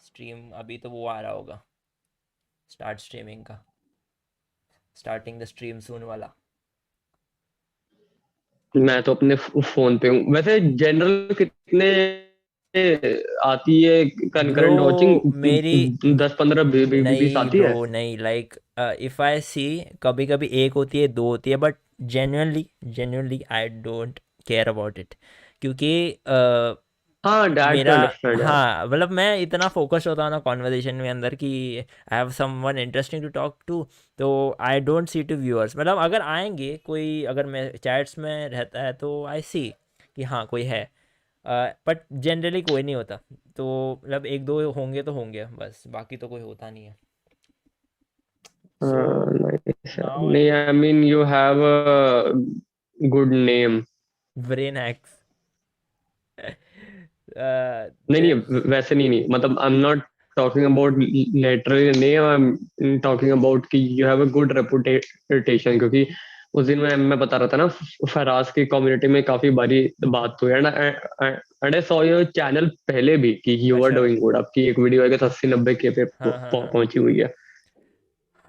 Stream अभी तो वो आ रहा होगा, स्टार्ट स्ट्रीमिंग का, स्टार्टिंग द स्ट्रीम सून वाला। मैं तो अपने फोन पे हूँ वैसे। जनरल कितने आती है ब्रो कनकरेंट मेरी, वॉचिंग? 10 15 20 नहीं आती ब्रो है? नहीं, लाइक इफ आई सी, कभी कभी एक होती है, दो होती है, but genuinely genuinely I don't care about it, क्योंकि हाँ, डैट मेरा, टू अंडरस्टैंड यार। हाँ मतलब मैं इतना फोकस होता हूँ ना कॉन्वर्जेशन में अंदर कि I have someone interesting to talk to, तो I don't see two viewers. मतलब अगर आएंगे कोई, अगर मैं चैट्स में रहता है तो आई सी कि हाँ कोई है, बट जनरली कोई नहीं होता। तो मतलब एक दो होंगे तो होंगे बस, बाकी तो कोई होता नहीं है। So nice. नाउ आई नहीं, am I mean you have a good name. Brain hacks. नहीं दिस, नहीं, वैसे नहीं नहीं, मतलब I am not talking about literally name, I am talking about कि you have a good reputation. क्योंकि उस दिन मैं बता रहा था ना, फराज की कम्युनिटी में काफी बारी बात हुई है ना। And I saw your channel पहले भी कि यू आर अच्छा, डूइंग गुड। आपकी एक वीडियो है 80 90 के पे हाँ हाँ हाँ पहुंची हुई है।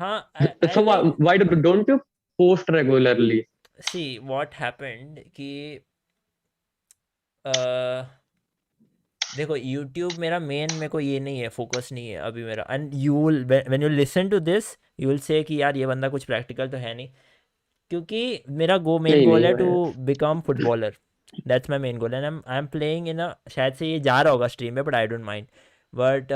हाँ, I so like, why don't you post regularly? See what happened कि देखो यूट्यूब मेरा मेन, मेरे को ये नहीं है, फोकस नहीं है अभी मेरा। And you will, when you listen to this you will say कि यार ये बंदा कुछ प्रैक्टिकल तो है नहीं, क्योंकि मेरा मेन नहीं गोल नहीं है टू मैं। Become footballer. That's my main goal, and I am playing in a, शायद से ये जा रहा होगा स्ट्रीम में but I don't mind, but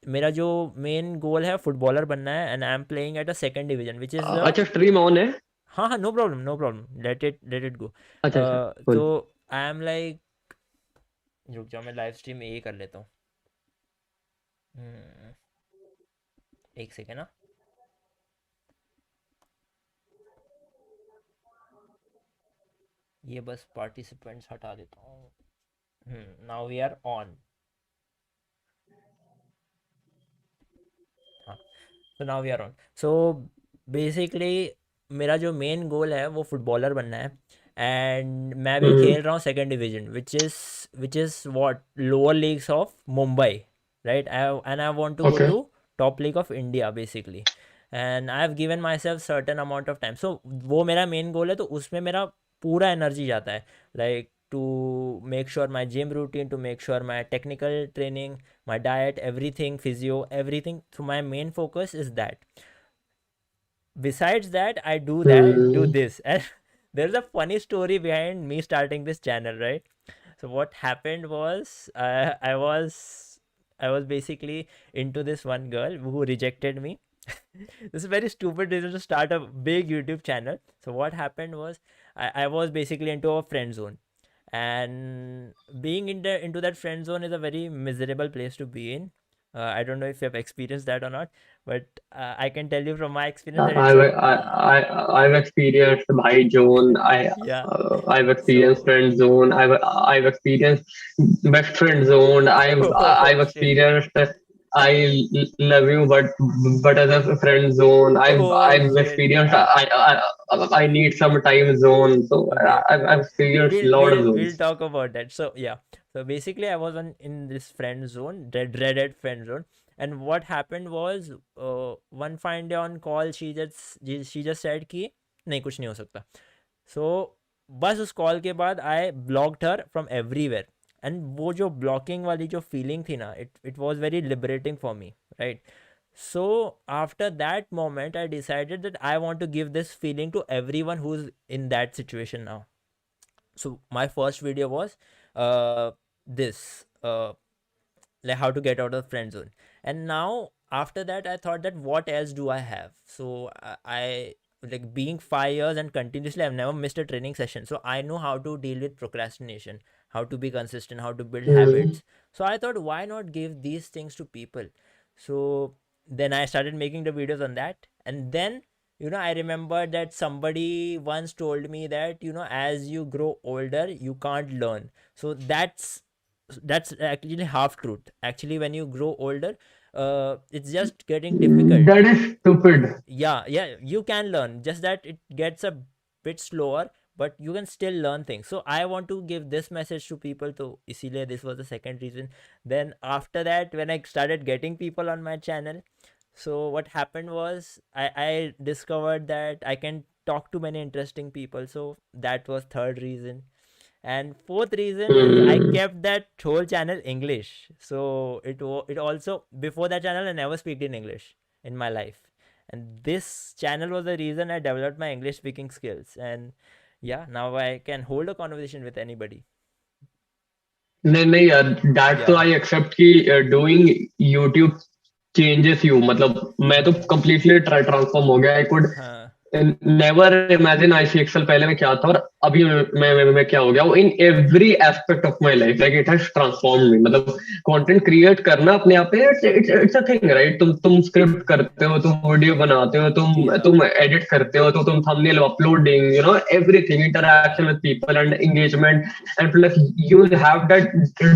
मेरा जो मेन गोल है फुटबॉलर बनना है, and I am playing at a second division which is the, अच्छा, स्ट्रीम ऑन है? हाँ हाँ, no problem no problem, let it go. अच्छा अच्छा, तो cool। आई एम लाइक, रुक जाओ मैं लाइव स्ट्रीम में ये कर लेता हूँ। हम्म, एक सेकेंड ना, ये बस पार्टिसिपेंट्स हटा देता हूँ। Now we are on. हाँ, तो now we are on. So basically मेरा जो मेन गोल है वो फुटबॉलर बनना है, एंड मैं भी हम्म। खेल रहा हूँ second division which is what lower leagues of Mumbai, right? And I want to go okay. To top league of India basically, and I have given myself certain amount of time. So वो मेरा main goal है, तो उसमें मेरा पूरा energy जाता है, like to make sure my gym routine, to make sure my technical training, my diet, everything, physio, everything. So my main focus is that. Besides that, I do hmm. this, and there's a funny story behind me starting this channel, right? So what happened was, I was basically into this one girl who rejected me. This is very stupid reason to start a big YouTube channel. So what happened was, I was basically into a friend zone, and being into that friend zone is a very miserable place to be in. I don't know if you have experienced that or not, but I can tell you from my experience that it's I've a, I've experienced bhai zone. yeah. I've experienced So friend zone. I've experienced best friend zone. oh I've shit, experienced I love you, but as a friend zone. oh I've shit. experienced I need some time zone. So Okay, I've experienced we'll lot of we'll we'll zones. talk about that. So yeah, so basically I was in this friend zone, the dreaded friend zone, and what happened was, one fine day on call she just said कि नहीं कुछ नहीं हो सकता। सो बस उस call के बाद I blocked her from everywhere, and वो जो ब्लॉकिंग वाली जो फीलिंग थी ना, it was very liberating for me, right? So after that moment I decided that I want to give this feeling to everyone who's in that situation now. So my first video was this like how to get out of the friend zone, and now after that I thought that what else do I have. So I like being 5 years and continuously I've never missed a training session, so I know how to deal with procrastination, how to be consistent, how to build Hmm. habits. So I thought why not give these things to people. So then I started making the videos on that, and then I remember that somebody once told me that as you grow older you can't learn. So that's actually half truth. Actually, when you grow older, it's just getting difficult. That is stupid. Yeah, yeah, you can learn, just that it gets a bit slower, but you can still learn things. So I want to give this message to people. So इसीलिए this was the second reason. Then after that, when I started getting people on my channel, so what happened was I discovered that I can talk to many interesting people. So that was third reason. And fourth reason is I Hmm. kept that whole channel English. So it also, before that channel I never speak in English in my life. And this channel was the reason I developed my English speaking skills. And yeah, now I can hold a conversation with anybody. नहीं नहीं यार, that तो Yeah. I accept कि doing YouTube changes you, मतलब मैं तो completely transform हो गया। I could Huh. Never imagine ICXL पहले में क्या था और अभी मैं क्या हो गया हूँ in every aspect of my life. Like it has transformed me. मतलब कंटेंट क्रिएट करना अपने आप में इट्स अ थिंग, राइट? तुम स्क्रिप्ट करते हो, तुम वीडियो बनाते हो, Yeah. तुम एडिट करते हो, तो तुम thumbnail uploading, you know, everything, Yeah. Interaction with people and engagement and plus you have that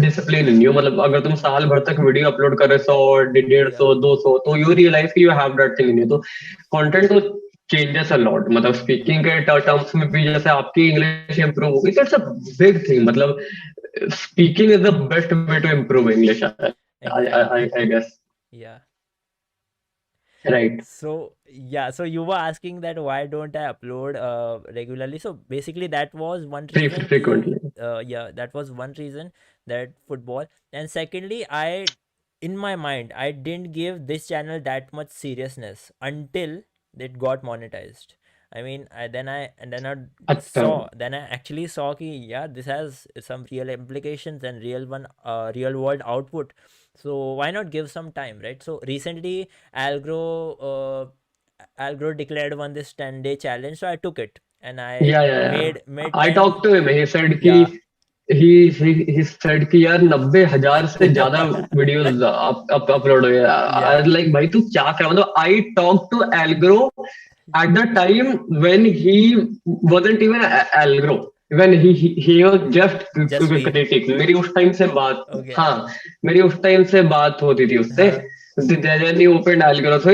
discipline in you. मतलब अगर तुम साल भर तक वीडियो अपलोड कर रहे 100, 150, Yeah. 200, तो यू रियलाइज कि you have that thing in you. तो कंटेंट तो चेंजेस अ लॉट। मतलब स्पीकिंग के टर्म्स में भी जैसे आपकी इंग्लिश इंप्रूव होगी, इट्स अ बिग थिंग। मतलब speaking is the best way to improve English, Exactly. I guess, Yeah. Right? So yeah, so you were asking that why don't I upload regularly? So basically that was one reason ki, frequently. yeah, that was one reason, that football. And secondly, I, in my mind, I didn't give this channel that much seriousness until it got monetized. I mean, I अच्छा। saw, then I actually saw ki, yeah, this has some real implications and real world output. So why not give some time, right? So recently Algro declared one this 10-day challenge, so I took it and I या made I 10. Talk to him, he said कि Yeah. he said कि यार 90,000 से ज्यादा videos upload हुए। Yeah. I like भाई तू क्या कर, मतलब I talk to algo at the time when he wasn't even Algro, when he was just Just we. critic। मेरी उस टाइम से बात, Okay. हाँ, मेरी उस टाइम से बात होती थी उससे। Huh. then he opened Algro, so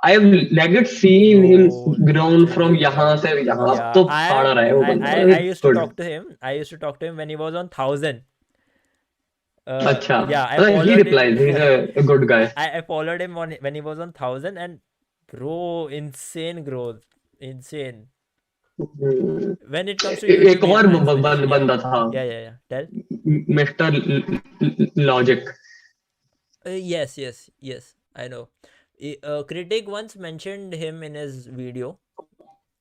I have like it seen him Bro, grown from literally. यहाँ से यहाँ, अब Yeah. तो फाड़ा रहा है वो बंदा। I used to good. talk to him. I used to talk to him when he was on 1,000. अच्छा, Yeah, I मतलब he followed him. replies, he's a good guy। I followed him on when he was on 1,000, and bro, insane growth. Insane. When it comes to YouTube, एक he's और my inspiration. Yeah. बंदा था, Yeah. Tell. Mister logic. Yes. I know. A critic once mentioned him in his video.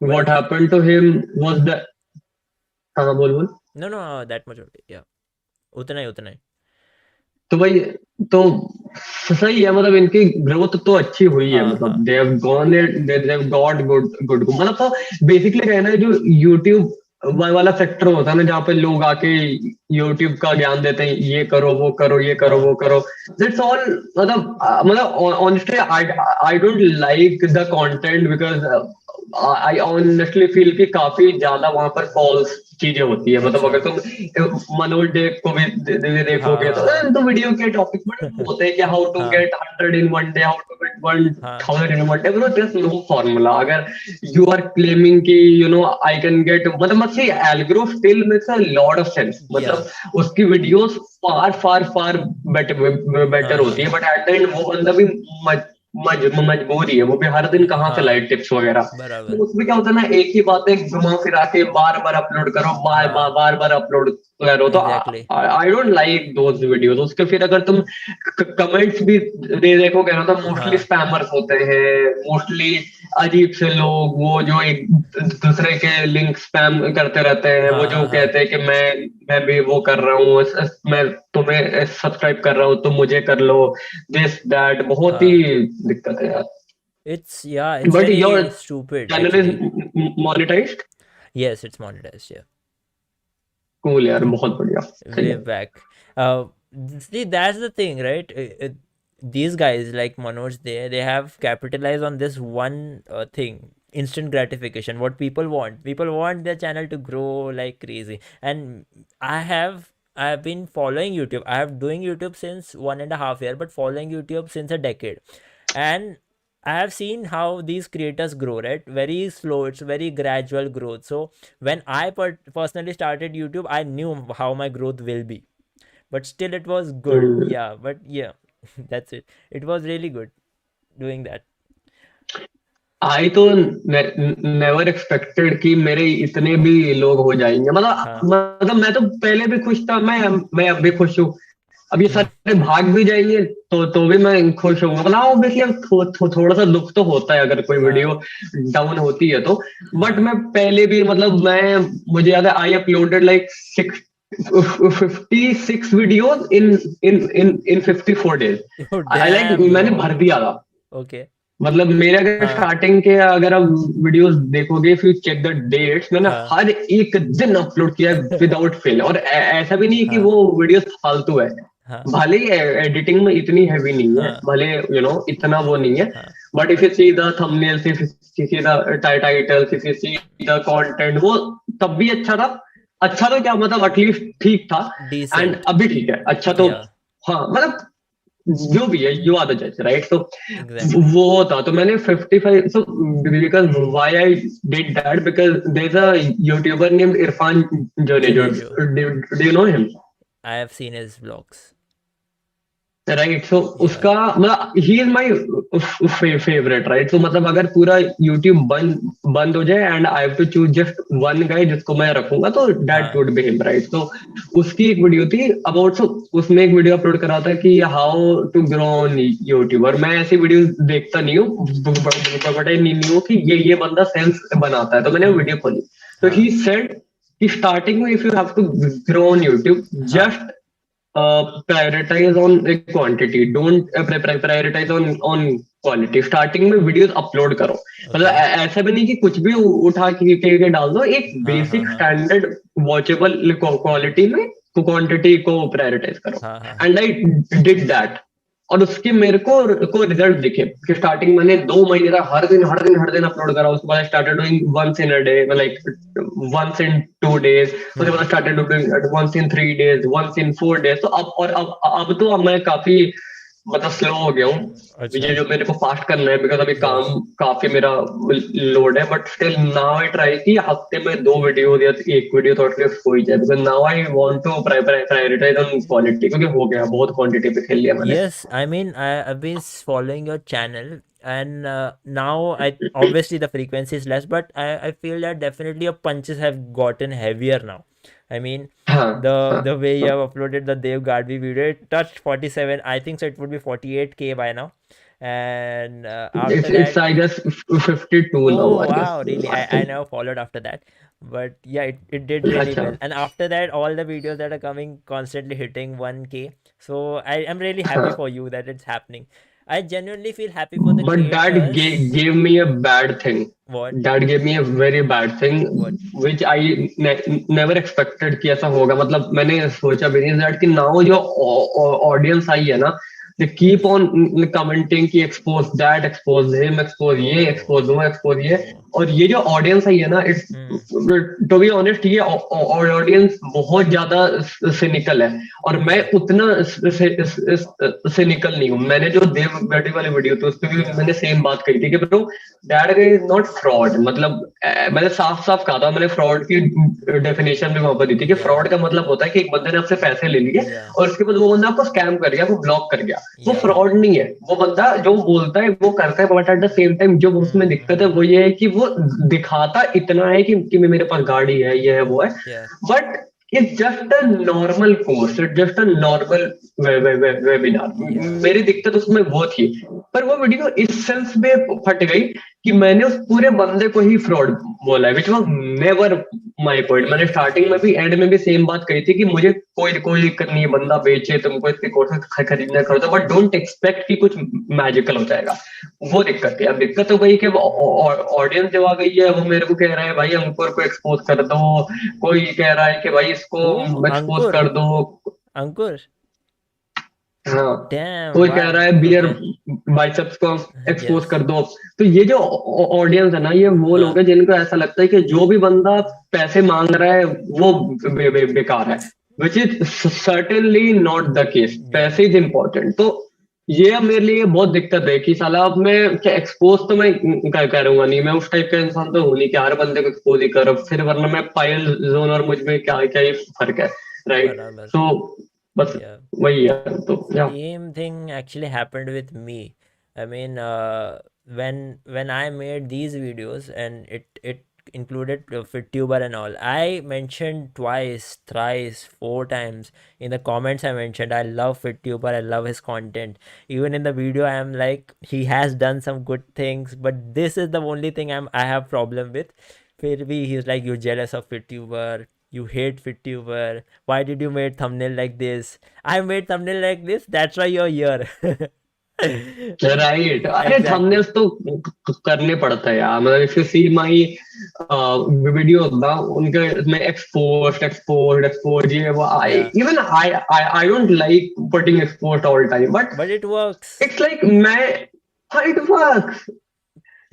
Well, what happened to him was the, हाँ बोल बोल। no, that much only. Yeah. उतना ही. तो भाई, तो सही है, मतलब इनकी ग्रोथ तो अच्छी हुई है। मतलब हाँ. They have gone it, they have got good good, मतलब तो बेसिकली कहना है जो यूट्यूब वाला सेक्टर होता है ना, जहाँ पे लोग आके यूट्यूब का ज्ञान देते हैं, ये करो वो करो, ये करो हाँ. वो करो, दैट्स ऑल। मतलब honestly I don't like the content because I honestly feel कि काफी ज्यादा वहां पर फॉल्स चीजें होती है। मतलब अगर अच्छा. तुम मनोज डे को भी देखोगे तो हाँ. तो वीडियो के टॉपिक बड़े वो होते हैं कि हाउ टू हाँ. Get 100 in one day, how to get one हाँ. Thousand in one day. Bro there is no formula. अगर यू आर क्लेमिंग कि you know I can get, मतलब see algo still makes a lot of sense. Yeah. मतलब उसकी videos फार फार far better होती है, हाँ. But at the and वो बंदा भी मजबूरी है, वो भी हर दिन कहाँ से लाइव हाँ. टिप्स वगैरह। तो बराबर. उसमें क्या होता है ना, एक ही बात है घुमा फिरा के बार बार अपलोड करो, हाँ. बार बार अपलोड करो, तो Exactly. I don't like those videos. उसके फिर अगर तुम कमेंट्स भी देखोगे ना, तो मोस्टली हाँ. स्पैमर्स होते हैं, मोस्टली अजीब से लोग, वो जो एक दूसरे के लिंक स्पैम करते रहते हैं, वो जो हाँ. कहते हैं कि मैं भी वो कर रहा हूँ, मैं तुम्हें सब्सक्राइब कर रहा हूँ, तुम मुझे कर लो, दिस दैट, बहुत ही हाँ. दिक्कत है यार। It's but your very stupid channel is actually. Monetised. Yes, it's monetized. Yeah. Cool यार, बहुत बढ़िया, सही Way है। back. See, that's the thing, right? These guys like Manoj, they have capitalized on this one thing, instant gratification. What people want their channel to grow like crazy. And I have been following YouTube. I have doing YouTube since 1.5 year, but following YouTube since a decade. And I have seen how these creators grow, right? Very slow, it's very gradual growth. So when I personally started YouTube, I knew how my growth will be, but still it was good. Hmm. Yeah, but yeah, that's it. It was really good doing that. आई तो never expected कि मेरे इतने भी लोग हो जाएंगे, हाँ. मैं तो पहले भी खुश था, मैं अब भी खुश हूँ। अब ये Hmm. सारे भाग भी जाएंगे तो भी मैं खुश हूँ, मतलब ऑब्वियसली अब थोड़ा सा दुख तो होता है अगर कोई हाँ. वीडियो डाउन होती है तो। बट हाँ. मैं पहले भी मतलब मैं मुझे याद है I uploaded like 56 videos in in in in 54 days। Oh I like damn, मैंने bro. भर दिया था। Okay. मतलब मेरे अगर हाँ. स्टार्टिंग के अगर आप वीडियोस देखोगे, if you check the dates, मैंने हाँ. हर एक दिन अपलोड किया है विदाउट फेल। और ऐसा भी नहीं है कि हाँ. वो वीडियोस फालतू है, हाँ. भले ही एडिटिंग में इतनी हैवी नहीं है, हाँ. भले इतना वो नहीं है। हाँ. But if you see the thumbnails, if you see the titles, if you see the content, वो तब भी अच्छा था। अच्छा तो क्या मतलब एटलीस्ट ठीक था। And Decent. अभी ठीक है, अच्छा तो Yeah. हाँ मतलब जो भी है, यू आर द जज राइट। तो Exactly. वो था तो मैंने 55, so because why I did that, because there is a YouTuber named Irfan Junejo, Junejo. Do you know him? I have seen his vlogs. Right, so Yeah. उसका मतलब he is my favourite, right. तो मतलब अगर पूरा यूट्यूब बंद बंद हो जाए and I have to choose just one guy जिसको मैं रखूंगा, तो दैट हाँ. Would be him, right. तो उसकी एक वीडियो थी अबाउट, सो उसने एक वीडियो अपलोड करा था कि how to grow on YouTube. और मैं ऐसी वीडियो देखता नहीं हूँ, बट आई नहीं हूँ कि ये बंदा सेंस बनाता है, तो मैंने हम्म. वीडियो खोली। तो हाँ. ही सेड कि स्टार्टिंग में if you have to grow on YouTube, हाँ. Just prioritize on quantity, don't prioritize on quality. Starting में वीडियोस अपलोड करो, मतलब Okay. ऐसा भी नहीं कि कुछ भी उठा के डाल दो, एक हाँ. हाँ. बेसिक हाँ. स्टैंडर्ड वॉचेबल क्वालिटी में क्वांटिटी को प्रायोरिटाइज करो। हाँ. हाँ. हाँ. एंड आई डिड दैट, और उसके मेरे को रिजल्ट दिखे कि स्टार्टिंग मैंने 2 महीने तक हर दिन अपलोड करा। उसके बाद started doing once in a day, like once in 2 days। उसके हम्म. बाद started doing once in 3 days, once in 4 days। तो अब तो अब मैं काफी मतलब स्लो हो गया हूँ। अच्छा. ये जो मेरे को फास्ट करना है, बिकॉज अभी यस. काम काफी मेरा लोड है। But still now I try कि हफ्ते में 2 वीडियो या एक वीडियो तो एटलीस्ट हो ही जाए, because now I want to prioritise on quality, क्योंकि हो गया बहुत क्वांटिटी पे खेल लिया मैंने। Yes, I mean, I've been following your channel, and now I obviously the frequency is less, but I feel that definitely your punches have gotten heavier now. I mean, हाँ the हाँ way you हाँ। have uploaded the Dev Gadvi video, it touched 47. I think so. It would be 48K by now, and after It's that. I guess 52 now, Oh I guess. wow, really? I I think. never followed after that. But yeah, it did really अच्छा, well. And after that, all the videos that are coming constantly hitting 1K. So I am really happy हाँ। for you that it's happening. I genuinely feel happy for the But that creators. gave me a bad thing. What? That gave me a very bad thing, What? which I never expected कि ऐसा होगा। मतलब मैंने सोचा भी नहीं that कि now जो audience आई है ना, they keep on commenting कि expose that, expose him, expose ये, Oh. expose वो, expose ये। Oh. और ये जो audience आई है ना, it's Hmm. to be honest ये audience बहुत ज्यादा cynical है। और मैं Yeah. उतना cynical नहीं हूँ। मैंने जो देव गढ़ी वाली वीडियो थी उस पर भी Yeah. मैंने सेम बात कही थी कि bro, that guy is not fraud. मतलब मैंने साफ साफ कहा था, मैंने फ्रॉड की डेफिनेशन भी वहां पर दी थी कि Yeah. फ्रॉड का मतलब होता है कि एक बंदे ने आपसे पैसे ले लिए Yeah. और उसके बाद वो बंदा आपको स्कैम कर गया, वो ब्लॉक कर गया। वो Yeah. फ्रॉड नहीं है, वो बंदा जो बोलता है वो करता है। But at the same time जो उसमें दिक्कत है Hmm. वो ये है कि वो दिखाता इतना है कि मेरे पास गाड़ी है, ये है वो है। Yeah. But it's just a normal course, it's just a normal webinar. Yeah. मेरी दिक्कत उसमें वो थी। पर वो वीडियो इस सेंस में फट गई कि मैंने उस पूरे बंदे को ही फ्रॉड बोला है, which was never my point. मैंने स्टार्टिंग में भी एंड में भी सेम बात कही थी कि मुझे कोई कोई दिक्कत नहीं है, बंदा बेचे, तुमको इसके कोर्स खरीदना करो, तो बट डोंट एक्सपेक्ट कि कुछ मैजिकल हो जाएगा। वो दिक्कत है। अब दिक्कत तो वही कि ऑडियंस जो आ गई है वो मेरे को कह रहा है भाई अंकुर को एक्सपोज कर दो, कोई कह रहा है कि भाई इसको Who? Expose Ankur? कर दो। Ankur? हाँ, Damn, कोई कह why? रहा है बियर Okay. बाइसेप्स को एक्सपोज Yes. कर दो। तो ये जो ऑडियंस है ना, ये वो लोग हाँ. हैं जिनको ऐसा लगता है कि जो भी बंदा पैसे मांग रहा है वो बेकार है, which is certainly not the case. Yeah. पैसे इज इम्पोर्टेंट। तो ये अब मेरे लिए बहुत दिक्कत है कि साला अब मैं क्या एक्सपोज तो मैं करूंगा नहीं, मैं उस टाइप का इंसान तो हूँ नहीं कि हर बंदे को एक्सपोज ही कर, फिर वरना मैं पायल जोन और मुझ में क्या क्या ही फर्क है, राइट? बराबर। सो बस या वही है, तो या same thing actually happened with me. I mean, when I made these videos and it included FitTuber and all, I mentioned twice, thrice, four times in the comments. I mentioned I love FitTuber, I love his content. Even in the video, I am like he has done some good things, but this is the only thing I have problem with. फिर भी he's like you're jealous of FitTuber, you hate FitTuber. Why did you made thumbnail like this? I made thumbnail like this. That's why you're here. Right, अरे Exactly. Thumbnails तो करने पड़ता है यार, मतलब if you see my videos ना, उनके में एक्सपोज ये वो, I Yeah, even I don't like putting expose all time, but but it works. It's like मैं, हाँ इट वर्क्स।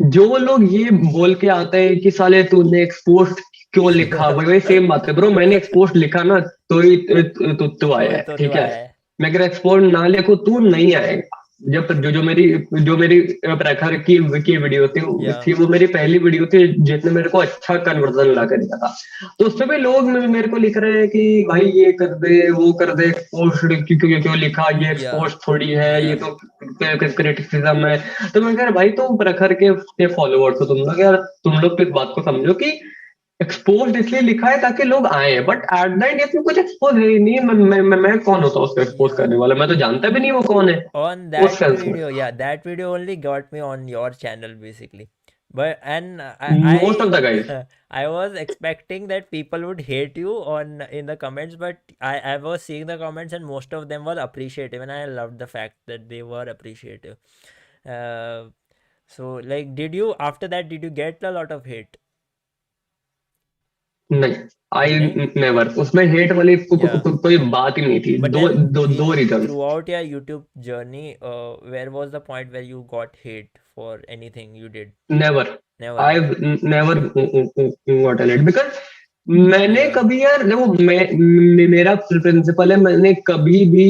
जो लोग ये बोल के आते हैं कि साले तूने एक्सपोज क्यों लिखा, वही वही सेम बात है ब्रो, मैंने एक्सपोज लिखा ना तो ही तू तो आया ही है, तो तू ठीक है? आया है. मैं अगर एक्सपोज ना लिखूं तू नहीं आएगा। जब जो मेरी प्रखर की वीडियो Yeah, थी वो मेरी पहली वीडियो थी जिसने मेरे को अच्छा कन्वर्जन ला कर दिया था। तो उसपे भी लोग मेरे को लिख रहे हैं कि भाई ये कर दे वो कर दे, एक्सपोज क्यों क्यों क्यों लिखा, ये yeah, एक्सपोज थोड़ी है, ये yeah, तो क्रिटिसिज्म है। तो मैं कह रहा भाई तुम प्रखर के फॉलोअर्स हो तुम लोग यार, तुम लोग तो इस बात को समझो कि एक्सपोज इसलिए लिखा है ताकि लोग आए, बट एट द एंड इसमें कुछ एक्सपोज है ही नहीं। मैं कौन होता हूँ उसको एक्सपोज yeah. करने वाला? मैं तो जानता भी नहीं वो कौन है On उस that सेंस में। video, yeah, that video only got me on your channel basically. But and most of the guys, I was expecting that people would hate you on in the comments, but I was seeing the comments and most of them were appreciative, and I loved the fact that they were appreciative. Uh, so like, did you after that did you get a lot of hate? नहीं, आई नहीं. Never, उसमें hate वाली Yeah. कोई बात ही नहीं थी। But दो then दो दो in reason, throughout your YouTube journey, where was the point where you got hate for anything you did? Never, Never. I never got an it, because मैंने Yeah. कभी यार देखो, मेरा प्रिंसिपल है, मैंने कभी भी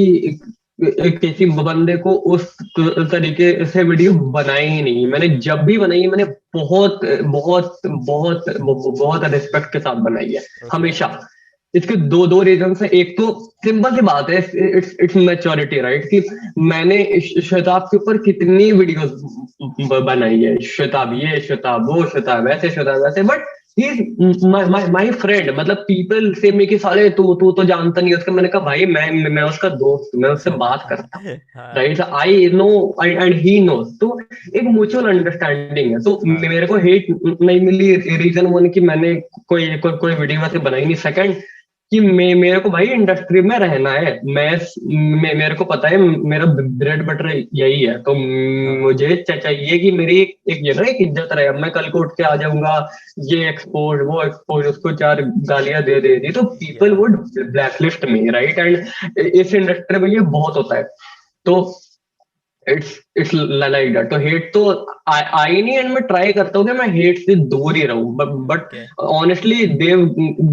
किसी बंदे को उस तरीके से वीडियो बनाई ही नहीं। मैंने जब भी बनाई है मैंने बहुत बहुत बहुत बहुत रिस्पेक्ट के साथ बनाई है, Okay. हमेशा। इसके दो दो रीजन है। एक तो सिंपल सी बात है, इट्स इट्स मैच्योरिटी, राइट? कि मैंने शताब के ऊपर कितनी वीडियोस बनाई है, शताब ये शताब वो शताब वैसे, but he is my friend. मतलब पीपल से मे कि साले तू तू तो जानता नहीं उसका। मैंने कहा भाई मैं उसका दोस्त हूं, मैं उससे बात करता हूँ, हाँ. Right? I know and he knows, तो एक म्यूचुअल अंडरस्टैंडिंग है। तो हाँ. मेरे को हेट नहीं मिली, रीजन वो नहीं कि मैंने कोई वीडियो वैसे बनाई नहीं। सेकंड कि मेरे को भाई इंडस्ट्री में रहना है, मेरे को पता है मेरा ब्रेड बटर यही है, तो हाँ. मुझे चाहिए कि मेरी एक ये ना एक इज्जत रहे। अब मैं कल को उठ के आ जाऊंगा, ये एक्सपोज वो एक्सपोज, उसको चार गालियां दे दी तो people Yeah. Would blacklist me, right? And इस इंडस्ट्री में ये बहुत होता है। तो इट्स लाइक दैट। तो हेट तो आई नहीं, एंड मैं ट्राई करता हूँ कि मैं हेट से दूर ही रहूं, बट Okay. ऑनेस्टली देव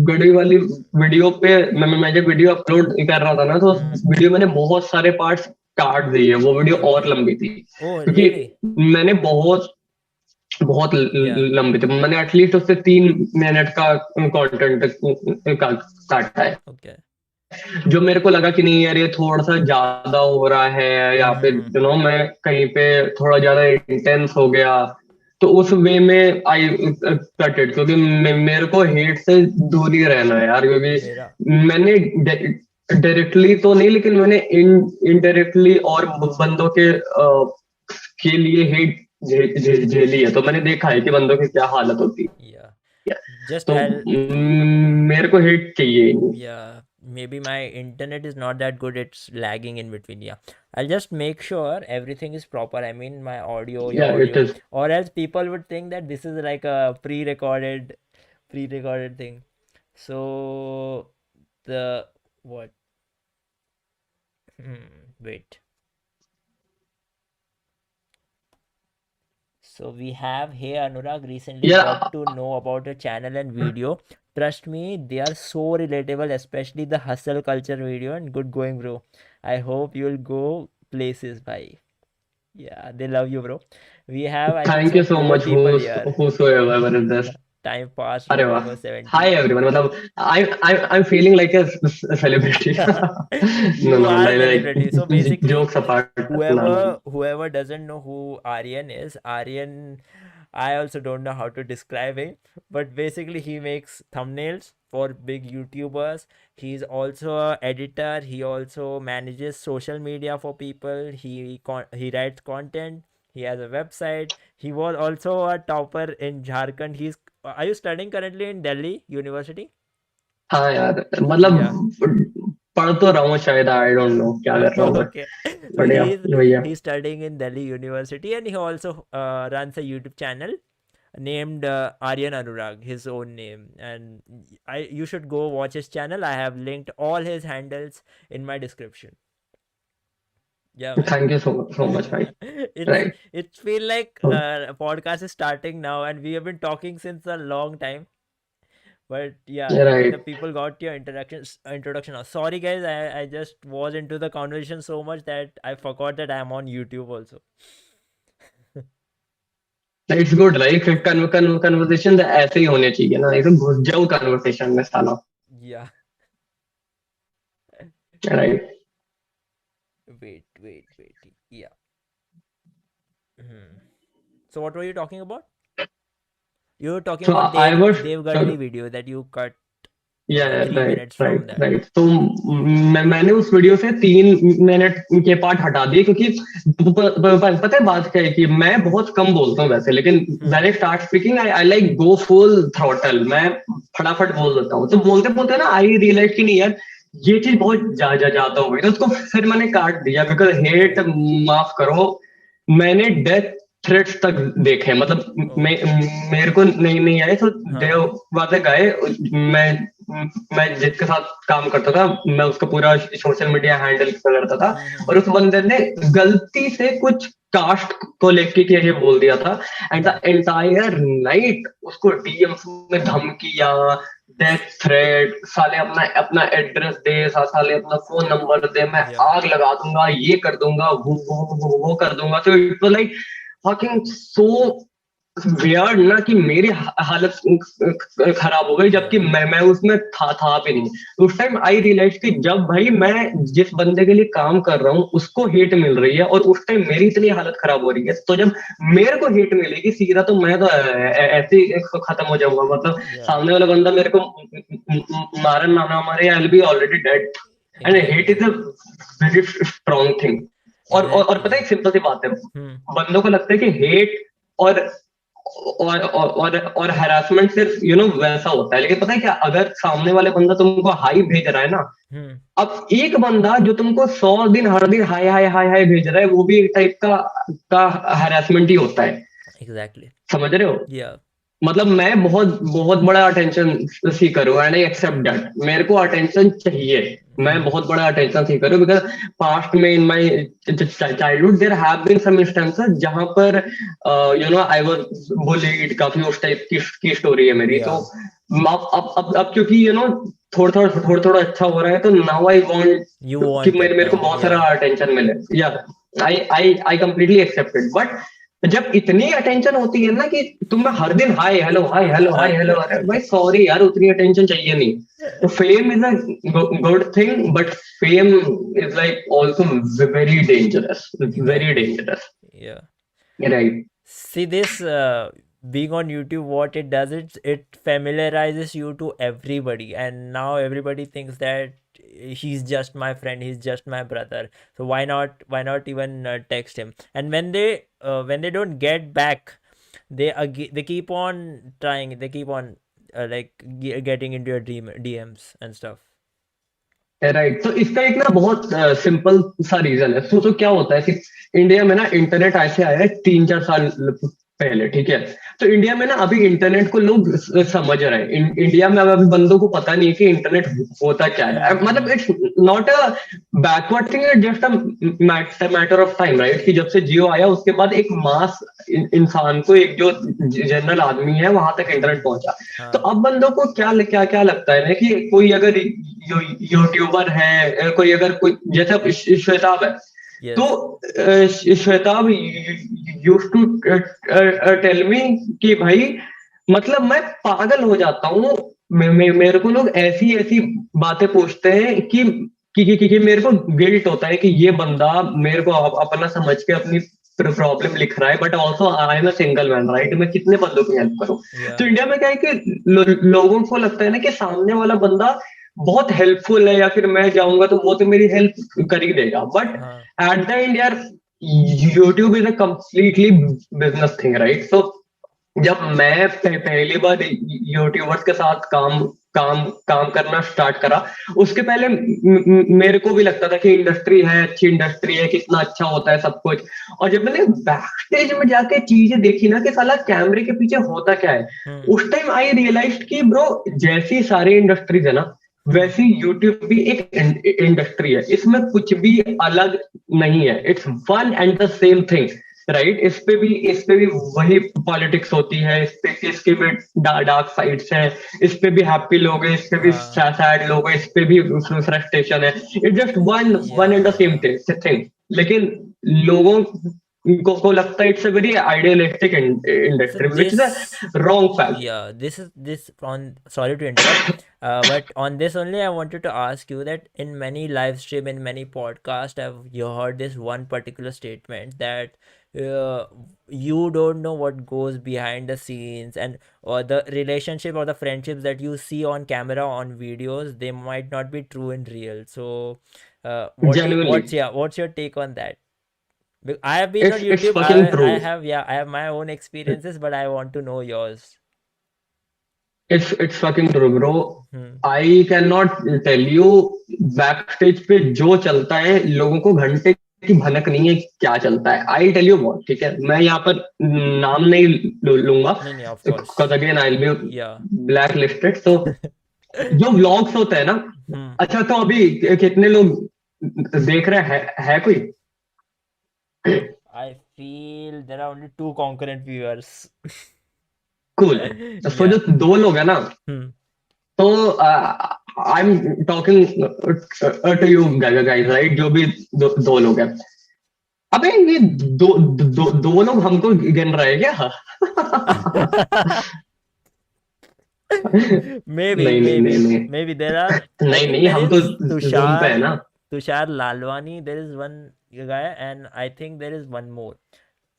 गढ़वी वाली वीडियो पे मैं जब वीडियो अपलोड कर रहा था ना, तो Hmm. उस वीडियो मैंने बहुत सारे पार्ट्स काट दिए, वो वीडियो और Okay. लंबी थी Oh, क्योंकि really? मैंने बहुत बहुत Yeah. लंबी थी। मैंने एटलीस्ट उससे 3 मिनट का कंटेंट काटा है, Okay. जो मेरे को लगा कि नहीं यार ये थोड़ा सा ज्यादा हो रहा है, या फिर Mm-hmm. मैं कहीं पे थोड़ा ज्यादा इंटेंस हो गया, तो उस वे में आई कट इट। क्योंकि मेरे को हेट से दूर ही रहना है यार, क्योंकि मेरा. मैंने डायरेक्टली तो नहीं, लेकिन मैंने इनडायरेक्टली और बंदों के लिए हेट झेली है, तो मैंने देखा है कि बंदों की क्या हालत होती Yeah. है। Just तो I'll. मेरे को हेट चाहिए ही नहीं। Yeah, maybe my internet is not that good. It's lagging in between. Yeah, I'll just make sure everything is proper. I mean, my audio, your या it audio, is, or else people would think that this is like a pre-recorded thing. So the what? Wait. So we have Hey Anurag recently या got to know about your channel and video. Trust me, they are so relatable, especially the hustle culture video and good going, bro. I hope you'll go places, bye. Yeah, they love you, bro. We have, I think thank so, you so four much people here. whosoever is this. Time passed अरे like वाह. almost Hi 17 everyone. minutes. मतलब I'm feeling like a celebrity. No, You no, are a like celebrity. So basically, jokes apart. No, no, no. whoever doesn't know who Aryan is, Aryan, I also don't know how to describe him, but basically he makes thumbnails for big YouTubers. He's also a editor. He also manages social media for people. He writes content. He has a website. He was also a topper in Jharkhand. He's Are you studying currently in Delhi University? हाँ यार, मतलब Yeah. पढ़ तो रहा हूँ शायद, आई don't no क्या कर रहा हूँ मैं. Okay. So बढ़िया भैया. he's studying in Delhi University, and he also runs a YouTube channel named Aryan Anurag, his own name. And I you should go watch his channel. I have linked all his handles in my description. Yeah, man. Thank you so much भाई. Right. It feel like a podcast is starting now, and we have been talking since a long time. But yeah, the right. people got your introduction now. Sorry guys, I just was into the conversation so much that I forgot that I'm on YouTube also. It's good, like conversation ऐसे ही होने चाहिए ना, एकदम घुस जाओ conversation में साला. Yeah. Right. Wait. Yeah. Hmm. So what were you talking about? You were talking so about I was. Dev Gadri video that you cut या 3 minutes right from right that. Right. तो मैंने उस video से 3 minute के part हटा दिए, क्योंकि पता है बात क्या है कि मैं बहुत कम बोलता हूँ वैसे, लेकिन Hmm. When I start speaking I like go full throttle, मैं फटाफट बोल देता हूँ. तो बोलते बोलते ना आई रियलाइज कि नहीं यार, ये चीज बहुत ज्यादा हो गई, तो उसको फिर मैंने काट दिया, बिकॉज हेट, Okay. माफ करो, मैंने डेथ थ्रेट्स तक देखे, मतलब Oh. मेरे को नहीं नहीं आए तो Huh. देव वाले गए. मैं मैं जिसके साथ काम करता था, मैं उसका पूरा सोशल मीडिया हैंडल करता था, और उस बंदे ने गलती से कुछ कास्ट को लेके के ये बोल दिया था, एंड द एंटायर नाइट उसको डीएम्स में धमकियां, डेथ थ्रेट, साले अपना अपना एड्रेस दे, साले अपना फोन नंबर दे, मैं Yeah. आग लगा दूंगा, ये कर दूंगा, वो कर दूंगा. तो it was like fucking so weird ना, कि मेरी हालत खराब हो गई, जबकि Yeah. मैं उसमें था भी नहीं. उस टाइम आई रियलाइज कि जब भाई मैं जिस बंदे के लिए काम कर रहा हूँ उसको हेट मिल रही है, और उस टाइम मेरी इतनी हालत खराब हो रही है, तो जब मेरे को हेट मिलेगी सीधा, तो मैं तो ऐसे ही खत्म हो जाऊंगा. मतलब Yeah. सामने वाला बंदा मेरे को मारे ना मारे, I will be already dead. And hate Exactly. Is a very strong thing. और पता है, Exactly. एक सिंपल सी बात है, Hmm. बंदों को लगता है कि हेट और और हरासमेंट सिर्फ वैसा होता है, लेकिन पता है क्या, अगर सामने वाले बंदा तुमको हाई भेज रहा है ना, Hmm. अब एक बंदा जो तुमको 100 दिन हर दिन हाय हाय हाय हाय भेज रहा है, वो भी एक टाइप का हरासमेंट ही होता है. Exactly. समझ रहे हो? Yeah. मतलब मैं बहुत बहुत बड़ा अटेंशन सीकर हूँ, एंड आई एक्सेप्ट दैट. मेरे को अटेंशन चाहिए, मैं Hmm. बहुत बड़ा अटेंशन सीकर हूँ, बिकॉज पास्ट में in my childhood there have been some instances जहां पर आई वाज बुलीड, काफी उस टाइप की स्टोरी है मेरी. तो Yeah. अब क्योंकि थोड़ा अच्छा हो रहा है, तो नाउ आई वांट You कि want मेरे it मेरे को now. बहुत सारा Yeah. अटेंशन मिले. या I completely accept it. But जब इतनी अटेंशन होती है ना कि तुम्हें हर दिन hi hello hi hello hi hello, अरे भाई सॉरी यार, उतनी अटेंशन चाहिए नहीं. तो fame is a good thing, but fame is like also very dangerous, very Exactly. Dangerous. Yeah. Right. See this being on YouTube, what it does, it familiarizes you to everybody, and now everybody thinks that he's just my friend, he's just my brother. So why not even text him? And when they don't get back, they keep on trying, they keep on like getting into your DMs and stuff. Right. तो इसका एक ना बहुत simple सा reason है. सोचो क्या होता है कि इंडिया में ना इंटरनेट ऐसे आया है 3-4 साल पहले, ठीक है. तो इंडिया में ना अभी इंटरनेट को लोग समझ रहे हैं. इंडिया में अब अभी बंदों को पता नहीं है कि इंटरनेट होता क्या है. मतलब it's not a backward thing, it just a matter of time, right. कि जब से जियो आया उसके बाद एक मास इंसान को, एक जो जनरल आदमी है, वहां तक इंटरनेट पहुंचा. तो हाँ. अब बंदों को क्या क्या लगता है ना, कि कोई अगर यूट्यूबर है, कोई अगर कोई जैसे अब श्वेताब है, तो Yes. Shwetab used to tell me कि भाई मतलब मैं पागल हो जाता हूँ। मेरे को लोग ऐसी ऐसी बातें पूछते हैं कि मेरे को गिल्ट होता है कि ये बंदा मेरे को अपना समझ के अपनी प्रॉब्लम लिख रहा है, but also I am a single man, right? मैं कितने बंदों की हेल्प करूं? तो Yeah. इंडिया में क्या है कि लोगों को लगता है ना कि सामने वाला बंदा बहुत हेल्पफुल है, या फिर मैं जाऊंगा तो वो तो मेरी हेल्प कर ही देगा, बट हाँ. एट द एंड यार, YouTube is a completely business thing, right? So जब मैं पहली बार यूट्यूबर्स के साथ काम काम काम करना स्टार्ट करा, उसके पहले मेरे को भी लगता था कि इंडस्ट्री है, अच्छी इंडस्ट्री है, कितना अच्छा होता है सब कुछ। और जब मैंने बैक स्टेज में जाके चीजें देखी ना कि साला कैमरे के पीछे होता क्या है, Hmm. उस टाइम आई रियलाइज कि ब्रो, जैसी सारी इंडस्ट्रीज है ना, Hmm. वैसी यूट्यूब भी एक इंडस्ट्री है, इसमें कुछ भी अलग नहीं है, it's one and the same thing, right? इस पे भी वही पॉलिटिक्स होती है, इसके भी डार्क साइड्स हैं, इस पे भी हैप्पी लोग हैं, इस पे भी हाँ. सैड लोग हैं, इस पे भी फ्रस्ट्रेशन है। It just one one and the same Yeah. Thing. लेकिन लोगों को लगता है it's a very idealistic So industry, which is a this, wrong fact. yeah, this on, sorry to interrupt, but on this only I wanted to ask you that in many live stream, in many podcast, I've you heard this one particular statement that uh, you don't know what goes behind the scenes, and or the relationship or the friendships that you see on camera on videos, they might not be true in real. So Genuinely, what's your take on that? I have been on it's YouTube. fucking I true. have, yeah, I have my own experiences, but I want to know yours. It's fucking true bro. Hmm. I can not tell you, backstage पे जो चलता है लोगों को घंटे की भनक नहीं है क्या चलता है। आई टेल यू व्हाट, ठीक है, मैं यहाँ पर नाम नहीं लूंगा, No, no, of because course. Again I will be Yeah. Black listed. तो जो व्लॉग्स होते हैं ना, Hmm. अच्छा तो अभी कितने लोग देख रहे हैं, है कोई? I feel there are only two concurrent viewers. Cool. So Yeah. जो दो लोग हैं ना, Hmm. तो I am talking to you guys, right? जो भी दो लोग हैं, अबे ये दो लोग हमको गिन रहे हैं क्या? Maybe, नहीं नहीं नहीं maybe, नहीं, maybe there are. I नहीं think नहीं, there हम तो is जूम पे है Tushar, ना। Tushar Lalwani. There is one guy, and I think there is one more.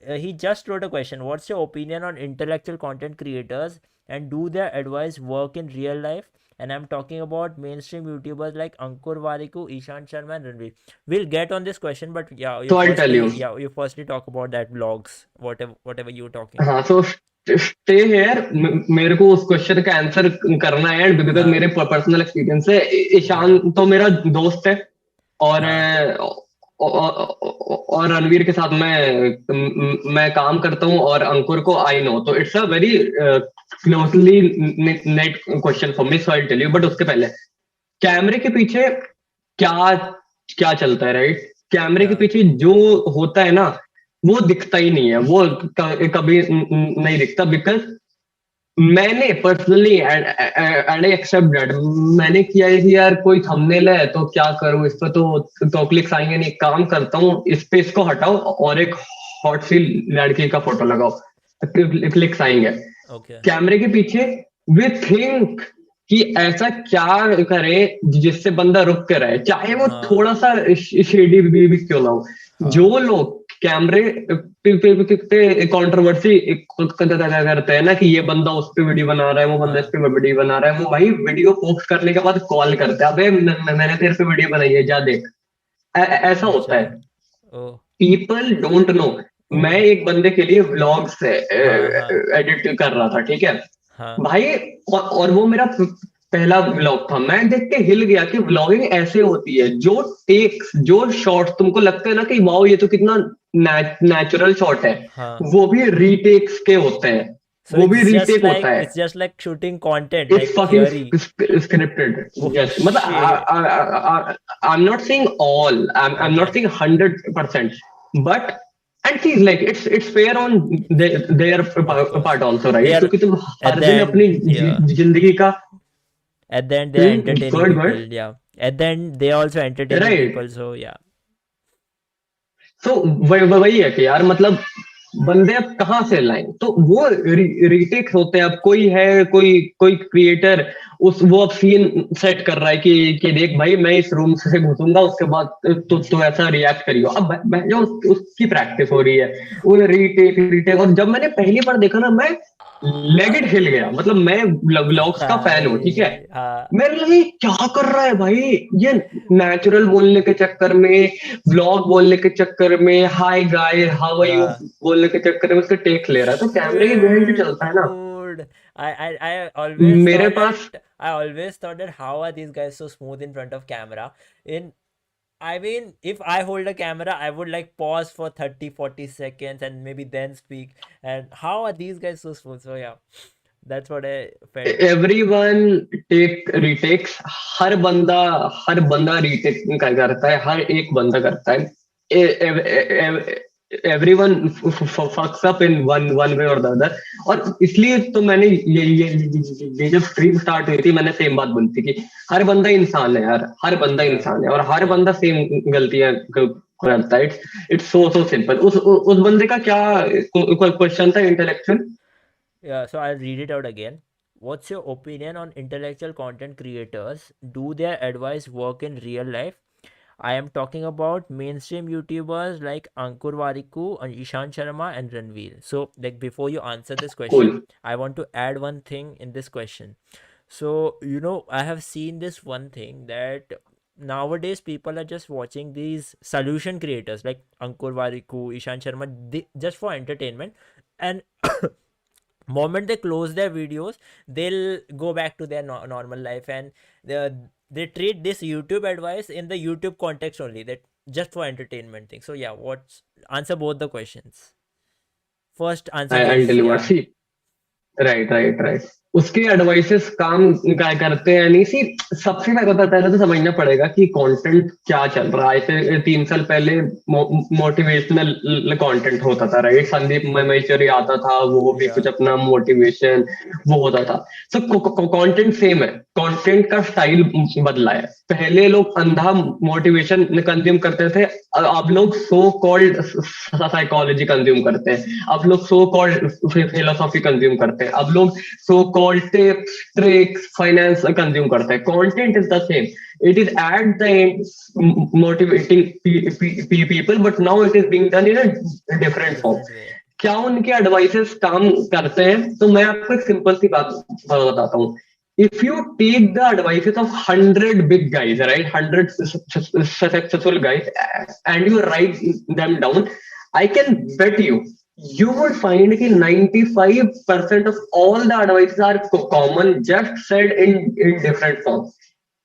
He just wrote a question. What's your opinion on intellectual content creators, and do their advice work in real life? And I'm talking about mainstream YouTubers like Ankur Wariku, Ishan Sharma, and Ranveer. We'll get on this question, but yeah, तो I tell you, you firstly talk about that vlogs, whatever you were talking. हाँ, so stay here. मेरे को उस question का answer करना है, because हाँ. मेरे पर्सनल एक्सपीरियंस है। ईशान हाँ. तो मेरा दोस्त है, और हाँ. और रणवीर के साथ मैं काम करता हूँ, और अंकुर को आई नो, तो it's a very closely knit question for me, so I tell you. But उसके पहले, कैमरे के पीछे क्या क्या चलता है, राइट? कैमरे के Yeah. पीछे जो होता है ना, वो दिखता ही नहीं है, वो कभी नहीं दिखता, बिकॉज मैंने personally and I accept that, मैंने किया है कि यार कोई थंबनेल है तो क्या करूं, इस पर तो क्लिक्स आएंगे नहीं, काम करता हूँ इस पे, इसको हटाओ और एक हॉट सी लड़की का फोटो लगाओ, क्लिक्स आएंगे। Okay. कैमरे के पीछे वी थिंक कि ऐसा क्या करे जिससे बंदा रुक के रहे, चाहे वो हाँ. थोड़ा सा शेडी भी क्यों ना हो। जो हाँ. लोग कैमरे पे कंट्रोवर्सी करते हैं ना कि ये बंदा उस पे वीडियो बना रहा है, वो बंदा इस हाँ. पे वीडियो बना रहा है, वो भाई वीडियो पोस्ट करने के बाद कॉल करते हैं, अबे मैंने तेरे पे वीडियो बनाई है, जा देख। ऐसा होता अच्छा. है। Oh. People don't know. Oh. मैं एक बंदे के लिए व्लॉग्स हाँ. हाँ. एडिट कर रहा था, ठीक है हाँ. भाई, और वो मेरा पहला व्लॉग था। मैं देख के हिल गया कि व्लॉगिंग ऐसे होती है, जो टेक्स, जो शॉट्स तुमको लगता है ना कि वाओ ये तो कितना नेचुरल शॉट है, हाँ. वो भी रीटेक्स के होते हैं, So वो भी रीटेक होता है। it's just like shooting content, it's like fucking theory. Scripted. Oh yes, मतलब shit. I am not saying all, I am not Okay. Saying 100%, but and चीज like it's fair on there Of course. Part also, They राइट? are क्योंकि तुम at her the दिन अपनी end, yeah. जिंदगी का At the end, they are entertaining good people. Good, Yeah. At the end, they are also entertaining right? people. So yeah. तो वही है कि यार मतलब बंदे अब कहाँ से लाएं, तो वो रीटेक होते हैं। अब कोई है, कोई कोई क्रिएटर उस वो अब सीन सेट कर रहा है कि देख भाई मैं इस रूम से घुसूंगा उसके बाद तो ऐसा रिएक्ट करियो। अब जो उसकी प्रैक्टिस हो रही है वो रीटेक रीटेक। और जब मैंने पहली बार देखा ना, मैं लेग इट हिल गया। मतलब मैं व्लॉग्स का फैन हूँ, ठीक है। भाई हाँ मेरे लिए क्या कर रहा है भाई ये, नेचुरल बोलने के चक्कर में, व्लॉग बोलने के चक्कर में, hi guys how are you हाँ बोलने के चक्कर में उसके टेक ले रहा है। तो कैमरे की बेल्ट जो Shit, चलता है ना, dude. I always मेरे thought pass that I always thought that how are these guys so smooth in front of camera? In I mean, if I hold a camera, I would like pause for 30, 40 seconds and maybe then speak. And how are these guys so smooth? So yeah, that's what I felt. Everyone take retakes. हर बंदा retake का करता है, हर एक बंदा करता है। Everyone फक्स up in one one way और द अदर। और इसलिए तो मैंने ये जब स्ट्रीम स्टार्ट हुई थी, मैंने सेम बात बोली थी कि हर बंदा इंसान है यार, हर बंदा Yeah, इंसान है और हर yeah, बंदा सेम गलतियां करता है। It's so simple. उस बंदे का क्या क्वेश्चन था, intellectual? yeah. So I'll read it out again. What's your opinion on intellectual content creators? Do their advice work in real life? I am talking about mainstream YouTubers like Ankur Wariku, and Ishan Sharma, and Ranveer. So, like before you answer this cool. question, I want to add one thing in this question. So, I have seen this one thing that nowadays people are just watching these solution creators like Ankur Wariku, Ishan Sharma, just for entertainment. And moment they close their videos, they'll go back to their normal life, and they treat this YouTube advice in the YouTube context only, that just for entertainment thing. So yeah, what's answer both the questions. First answer I this. Tell you Yeah. See. Right right right. उसके advices काम क्या करते हैं नहीं सी। सबसे पहले तो समझना पड़ेगा कि कंटेंट क्या चल रहा है। ऐसे 3 साल पहले मोटिवेशनल कंटेंट होता था, राइट। संदीप महेश्वरी आता था, वो भी कुछ Yeah. अपना मोटिवेशन वो होता था। सब कंटेंट सेम है, कंटेंट का स्टाइल बदला है। पहले लोग अंधा मोटिवेशन कंज्यूम करते थे, अब लोग सो कॉल्ड साइकोलॉजी कंज्यूम करते हैं, अब लोग सो कॉल्ड फिलोसॉफी कंज्यूम करते हैं, अब लोग so called tips tricks finance consume करते हैं। Content is the same, it is at the end motivating people, but now it is being done in a different form। Different way. क्या उनके advices काम करते हैं? तो मैं आपको एक सिंपल सी बात बताता हूँ। If you take the advices of 100 big guys, right, 100 successful guys, and you write them down, I can bet you would find that 95% of all the advices are common, just said in different forms।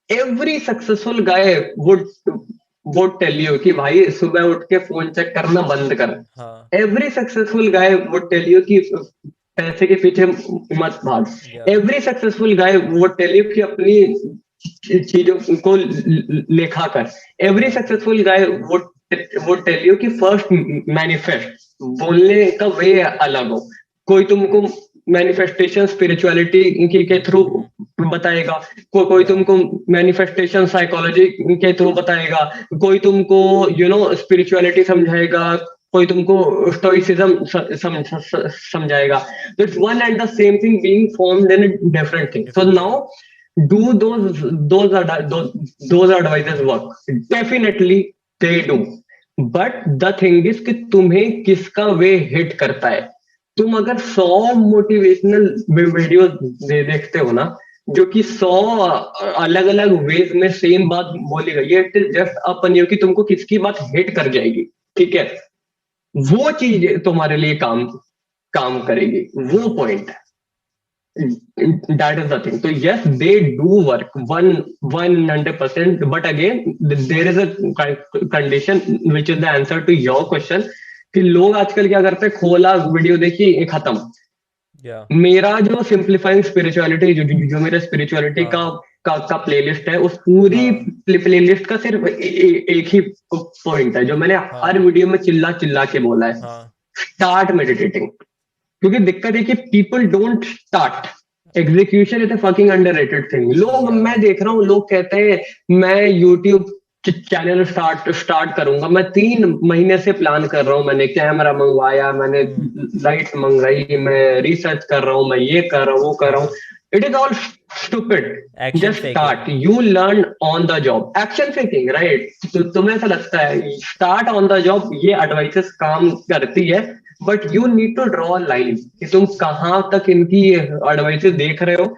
Every successful guy would tell you कि भाई सुबह उठ के phone check करना बंद कर। Huh. Every successful guy would tell you कि पैसे के पीछे मत भाग। Yeah. Every successful guy would tell you कि अपनी चीजों को लेखा कर। Every Yeah. successful guy would tell you कि first manifest। बोलने का वे अलग हो। कोई तुमको मैनिफेस्टेशन स्पिरिचुअलिटी के थ्रू बताएगा, कोई Yeah. तुमको मैनिफेस्टेशन साइकोलॉजी के थ्रू बताएगा, कोई तुमको स्पिरिचुअलिटी समझाएगा, कोई तुमको स्टोइसिज्म समझाएगा। तो it's one and the same thing being formed in different thing. So Different now form. do those advices work? Definitely they do, but the thing is कि तुम्हें किसका वे हिट करता है। तुम अगर 100 मोटिवेशनल वीडियो देखते हो ना, जो कि 100 अलग अलग वेज में सेम बात बोली गई है, it is just upon you कि तुमको किसकी बात हिट कर जाएगी, ठीक है। वो चीज तुम्हारे लिए काम काम करेगी, वो पॉइंट है। That is the thing. So yes, they do work 100%. But again, there is a condition which is the answer to your question कि लोग आजकल क्या करते हैं, खोला वीडियो देखी ये खत्म। Yeah. मेरा जो सिंप्लीफाइंग स्पिरिचुअलिटी जो मेरा स्पिरिचुअलिटी Huh. का प्लेलिस्ट है, उस पूरी Huh. प्लेलिस्ट का सिर्फ एक ही पॉइंट है जो मैंने हर Huh. वीडियो में चिल्ला चिल्ला के बोला है। Huh. Start meditating. क्योंकि दिक्कत है कि people don't start. Execution is a fucking underrated thing. लोग, Yeah. मैं देख रहा हूँ लोग कहते हैं मैं यूट्यूब चैनल स्टार्ट करूंगा, मैं 3 महीने से प्लान कर रहा हूँ, मैंने कैमरा मंगवाया, मैंने Hmm. लाइट मंगाई, मैं रिसर्च कर रहा हूँ, मैं ये कर रहा हूँ, वो कर रहा हूँ. हाँ. It is all stupid. Action just faking. Start, you learn on the job. Action faking, right. तो तुम्हें ऐसा लगता है स्टार्ट ऑन द जॉब ये एडवाइसेस काम करती है, but you need to draw line कि तुम कहाँ तक इनकी एडवाइसेस देख रहे हो.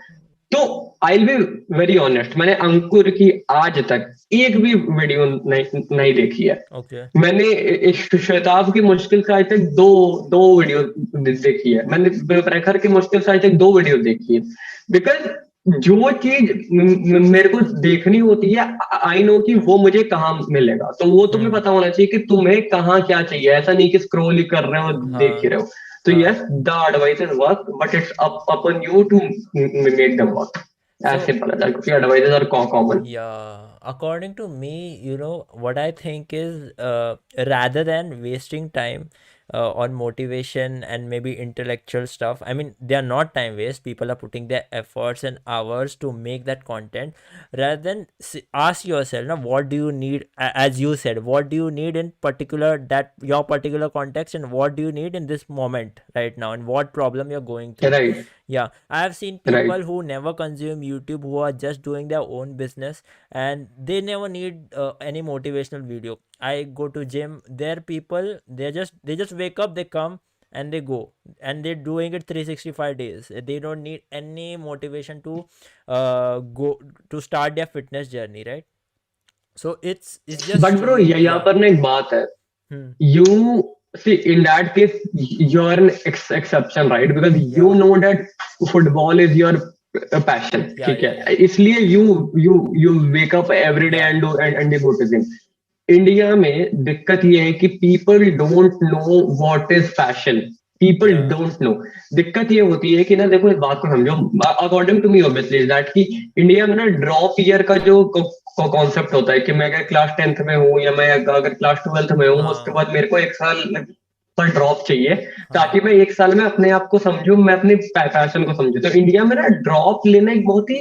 तो I will be very honest, मैंने अंकुर की आज तक एक भी वीडियो नहीं देखी है. Okay. मैंने इस श्वेताब की मुश्किल से आज तक दो दो वीडियो देखी है. मैंने प्रखर की मुश्किल से आज तक 2 वीडियो देखी है. बिकॉज जो चीज मेरे को देखनी होती है, आई नो कि वो मुझे कहाँ मिलेगा, तो वो तुम्हें Hmm. पता होना चाहिए कि तुम्हें कहाँ क्या चाहिए. ऐसा नहीं कि स्क्रॉल ही कर रहे हो, देख ही हाँ. रहे हो. तो हाँ. Yes, the advices work, but it's upon you to make them work. As So, simple as that, क्योंकि advices are common. yeah, according to me, what I think is, rather than wasting time on motivation and maybe intellectual stuff, I mean, they are not time waste. People are putting their efforts and hours to make that content. Rather than ask yourself, now, what do you need? As you said, what do you need in particular, that your particular context, and what do you need in this moment right now, and what problem you're going through? Right, Yeah, I have seen right. people who never consume YouTube, who are just doing their own business, and they never need any motivational video. I go to gym. There people, they just wake up, they come and they go, and they're doing it 365 days. They don't need any motivation to go to start their fitness journey, right? So it's just but bro, showing, यहाँ yeah. पर ना एक बात है. Hmm. You see, in that case, you're an exception, right? Because you Yeah. know that football is your passion. Yeah. ठीक Yeah. Yeah. है, इसलिए you wake up every day Yeah. and do and you go to gym. India में दिक्कत ये है कि people don't know what is passion. People Yeah. Don't know. दिक्कत ये होती है कि ना, देखो इस बात को समझो. According to me obviously that कि इंडिया में ना ड्रॉप ईयर का जो कॉन्सेप्ट होता है कि मैं अगर क्लास 10th में हूँ या मैं अगर क्लास 12th में हूँ, उसके हाँ. बाद मेरे को 1 साल पर ड्रॉप चाहिए, हाँ. ताकि मैं 1 साल में अपने आप को समझूं, मैं अपने पैशन को समझूं. तो इंडिया में ना ड्रॉप लेना एक बहुत ही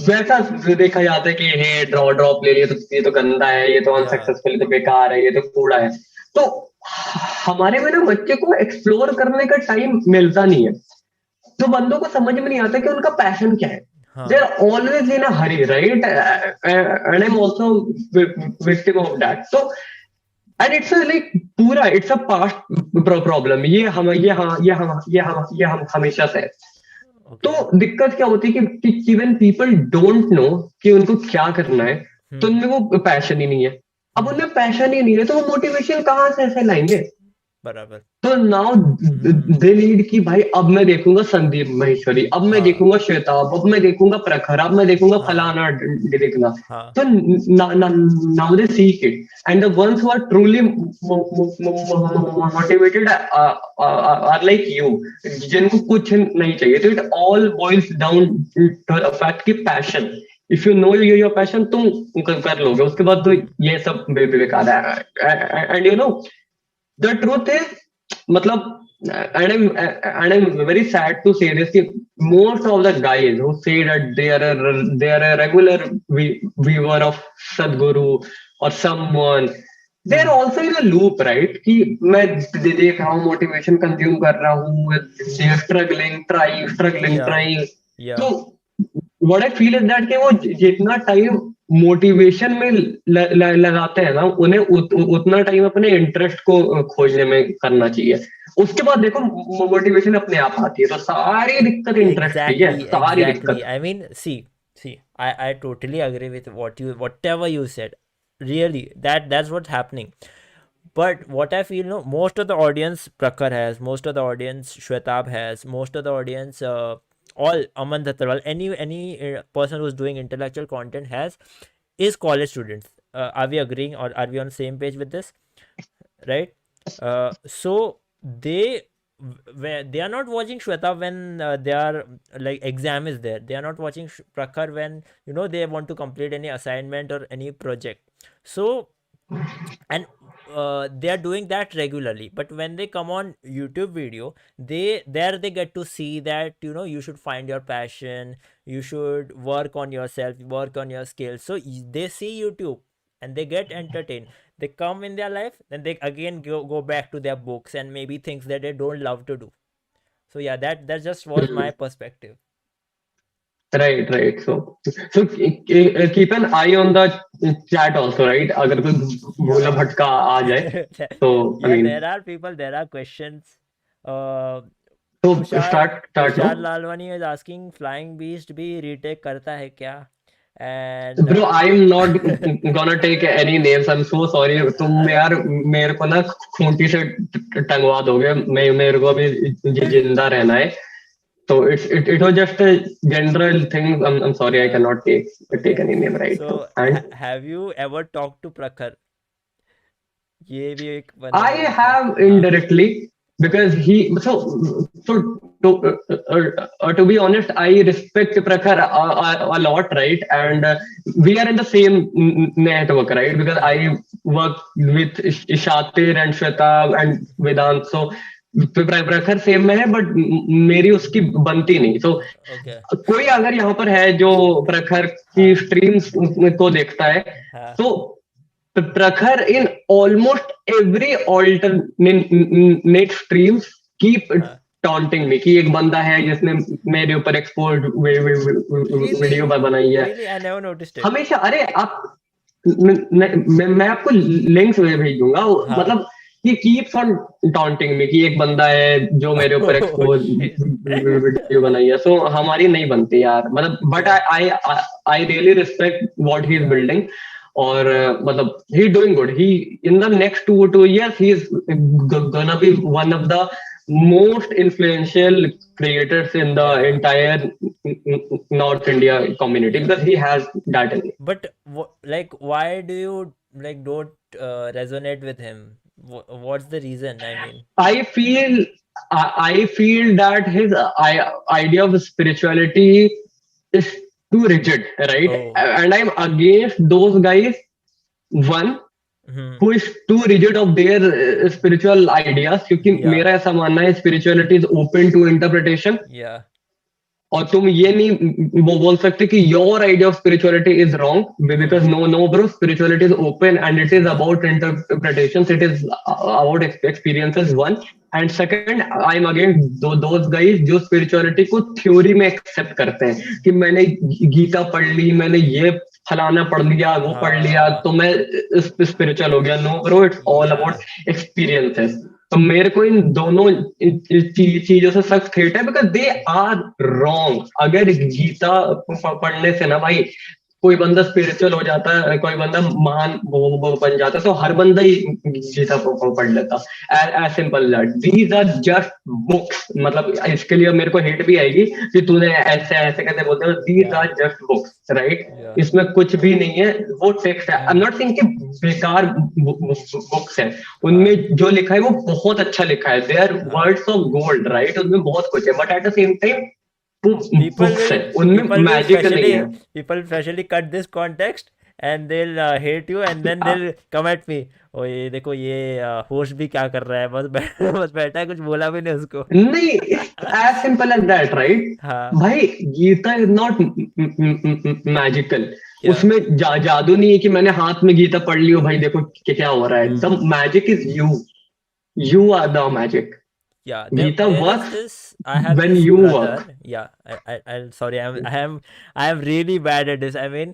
वैसा देखा जाता है कि हे ड्रॉप ले लिया तो ये तो गंदा है, ये तो Yeah. अनसक्सेसफुल, तो बेकार है, ये तो कूड़ा है. तो हमारे में ना बच्चे को एक्सप्लोर करने का टाइम मिलता नहीं है. तो बंदों को समझ में नहीं आता कि उनका पैशन क्या है. दे हाँ. Are always in a hurry, right. And I am also victim of that. तो एंड इट्स लाइक पूरा इट्स अ पास्ट प्रॉब्लम. ये हम हमेशा से है. Okay. तो दिक्कत क्या होती है कि इवन पीपल डोंट नो कि उनको क्या करना है, तो Hmm. उनमें वो पैशन ही नहीं है. अब Hmm. उनमें पैशन ही नहीं है तो वो मोटिवेशन कहाँ से ऐसे लाएंगे. बराबर. तो नाउ Hmm. दे नीड कि भाई अब मैं देखूंगा संदीप महेश्वरी, अब मैं हाँ. देखूंगा श्वेताब, अब मैं देखूंगा प्रखर, अब मैं देखूंगा हाँ. फलाना देखना. हाँ. तो now they seek it, and the ones who are truly motivated are like you, जिनको कुछ नहीं चाहिए. तो it all boils down to the fact कि passion. If you know your passion, तुम कर लोगे, उसके बाद तो Hmm. ये सब बेकार है. And you know the truth is, मतलब, and I'm very sad to say this, कि most of the guys who say that they are a regular viewer of Sadhguru or someone, they're Hmm. also in a loop, right? कि मैं देख रहा हूँ, motivation consume कर रहा हूँ, they are struggling Yeah. trying. Yeah. तो what I feel is that कि वो जितना टाइम मोटिवेशन में लगाते हैं ना, उन्हें उतना टाइम अपने इंटरेस्ट को खोजने में करना चाहिए. उसके बाद देखो मोटिवेशन अपने आप आती है. तो सारी दिक्कत इंटरेस्ट की है, Exactly, सारी exactly. दिक्कत. I mean, see, I totally agree with whatever you said. Really, that's what's happening. But what I feel, no, most of the audience Prakhar has, most of the audience Shwetab has, most of the audience, all Aman Dhattarwal, any person who's doing intellectual content has, is college students. Are we agreeing, or are we on the same page with this? Right? So they where they are not watching Shweta when they are like exam is there. They are not watching Prakhar when they want to complete any assignment or any project. So, and they are doing that regularly, but when they come on YouTube video, they get to see that you should find your passion. you should work on yourself, work on your skills. So they see YouTube and they get entertained. They come in their life, then they again go back to their books and maybe things that they don't love to do. So yeah, that just was my Hmm. perspective. Right, right. So keep an eye on the chat also, right? अगर कोई भोला Yeah. भटका आ जाए, so I Yeah, mean, there are people, there are questions. uh so Tushar start no. Tushar Lalwani is asking flying beast भी retake करता है क्या? And Bro, I'm not gonna take any names. I'm so sorry. तुम यार मेरे को ना खूंटी से टंगवा दोगे. मैं मेरे को अभी जिंदा रहना है. So it was just a general thing. I'm sorry. I yeah, cannot take okay. any name right now. So And have you ever talked to प्रखर? ये भी एक बंदे I ने पूछा. have हाँ. indirectly because he so to be honest, I respect Prakhar a lot, right? And we are in the same network, right? Because I work with Shatir and Shweta and Vedant, so प्रखर same में है but मेरी उसकी बनती नहीं so Okay. कोई अगर यहाँ पर है जो प्रखर की हाँ. स्ट्रीम्स को देखता है हाँ. तो प्रखर in almost every alternate streams keep हाँ. taunting me कि एक बंदा है जिसने मेरे ऊपर एक्सपोर्ट वीडियो Really? बनाई है Really? I never noticed it. हमेशा अरे आप मैं आपको लिंक्स भेजूंगा हाँ. मतलब he keeps on taunting me कि एक बंदा है जो मेरे ऊपर Oh एक्सपोज shit. वीडियो बनाई है सो हमारी नहीं बनती यार मतलब but Okay. I really respect what he is Yeah. Building और मतलब he doing good he in the next 2 years he is gonna be one of the most influential creators in the Yeah. entire North India community Yeah. because he has that in him. But like, why do you like don't resonate with him? What's the reason? I mean. I feel I feel that his idea of spirituality is too rigid, right? Oh. And I'm against those guys. One Hmm. who is too rigid of their spiritual ideas क्योंकि Yeah. मेरा ऐसा मानना है spirituality is open to interpretation Yeah. और तुम ये नहीं वो बोल सकते कि your idea of spirituality is wrong because Hmm. no bro spirituality is open and it is Yeah. about interpretations it is about experiences one and second I'm against those guys जो spirituality को theory में accept करते हैं कि मैंने गीता पढ़ ली मैंने ये फलाना पढ़ लिया वो पढ़ लिया हाँ. तो मैं स्पिरिचुअल हो गया no bro it's all Yeah. About experiences तो मेरे को इन दोनों चीजों से सख्त हेट है बिकॉज दे आर रॉन्ग अगर गीता पढ़ने से ना भाई कोई बंदा स्पिरिचुअल हो जाता है कोई बंदा महान वो बन जाता है तो हर बंदा ही गीता को पढ़ लेता as simple that these are just books मतलब इसके लिए मेरे को हेट भी आएगी कि तूने ऐसे ऐसे कैसे बोलते हो these Yeah. Are just books right Yeah. इसमें कुछ भी नहीं है वो टेक्स्ट है I am Hmm. Not saying कि बेकार बुक्स है हाँ. उनमें जो लिखा है वो बहुत अच्छा लिखा है दे आर हाँ. वर्ड्स ऑफ गोल्ड राइट उनमें बहुत कुछ है but at the same time वो people बुक्स will है उनमें people will मैजिक नहीं है specially cut this context and they'll hate you and then they'll come at me. ओ ये देखो ये होस्ट भी क्या कर रहा है, बस बस बैठा है, कुछ बोला भी नहीं उसको. नहीं as simple as that right हाँ. भाई गीता इज नॉट मैजिकल क्या? उसमें जादू नहीं है कि मैंने हाथ में गीता पढ़ ली हो भाई देखो क्या हो रहा है the hmm. Magic is you are the magic Yeah, Gita there is works this. I have when this you work brother. Yeah, I'm sorry. I am really bad at this. I mean,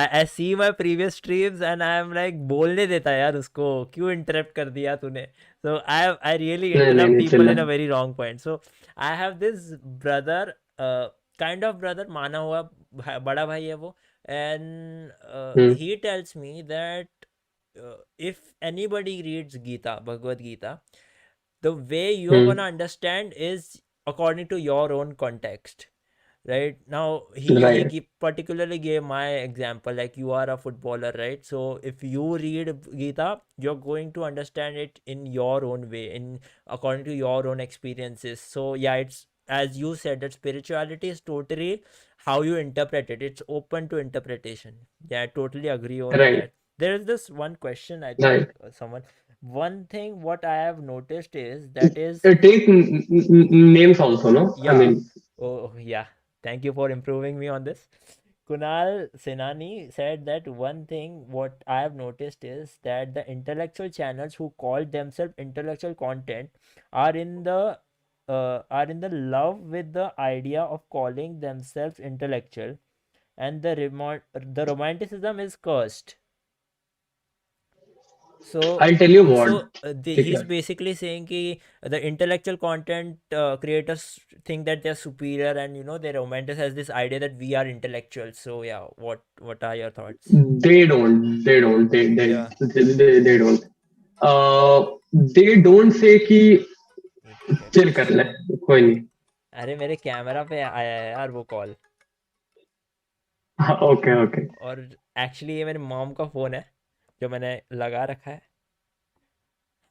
I see my previous streams and I am like बोलने देता है यार उसको, क्यों interrupt कर दिया तूने? So I really नहीं नहीं interrupt नहीं people चल in a very wrong point. So I have this brother, kind of brother, माना हुआ बड़ा भाई है वो, and hmm he tells me that if anybody reads Gita, Bhagavad Gita, the way you're hmm gonna understand is according to your own context. Right now, he right particularly gave my example, like you are a footballer, right? So if you read Gita, you're going to understand it in your own way, in according to your own experiences. So yeah, it's as you said, that spirituality is totally how you interpret it. It's open to interpretation. Yeah, I totally agree on right that. There is this one question, I think, right someone, one thing what I have noticed is that is, take names also no I yeah. mean Oh yeah. Thank you for improving me on this. Kunal Senani said that one thing what I have noticed is that the intellectual channels who call themselves intellectual content are in the are in the love with the idea of calling themselves intellectual, and the romanticism is cursed. So, I'll tell you what. ठीक he's है. basically saying कि the intellectual content creators think that they're superior, and they romanticize this idea that we are intellectuals. So yeah, what are your thoughts? They don't. They don't. Yeah, They don't. Uh, they don't say कि एक second. Chill कर ले, कोई नहीं. अरे मेरे camera पे आया है यार वो कॉल. Okay okay. और एक्चुअली ये मेरे मॉम का फ़ोन है जो मैंने लगा रखा है.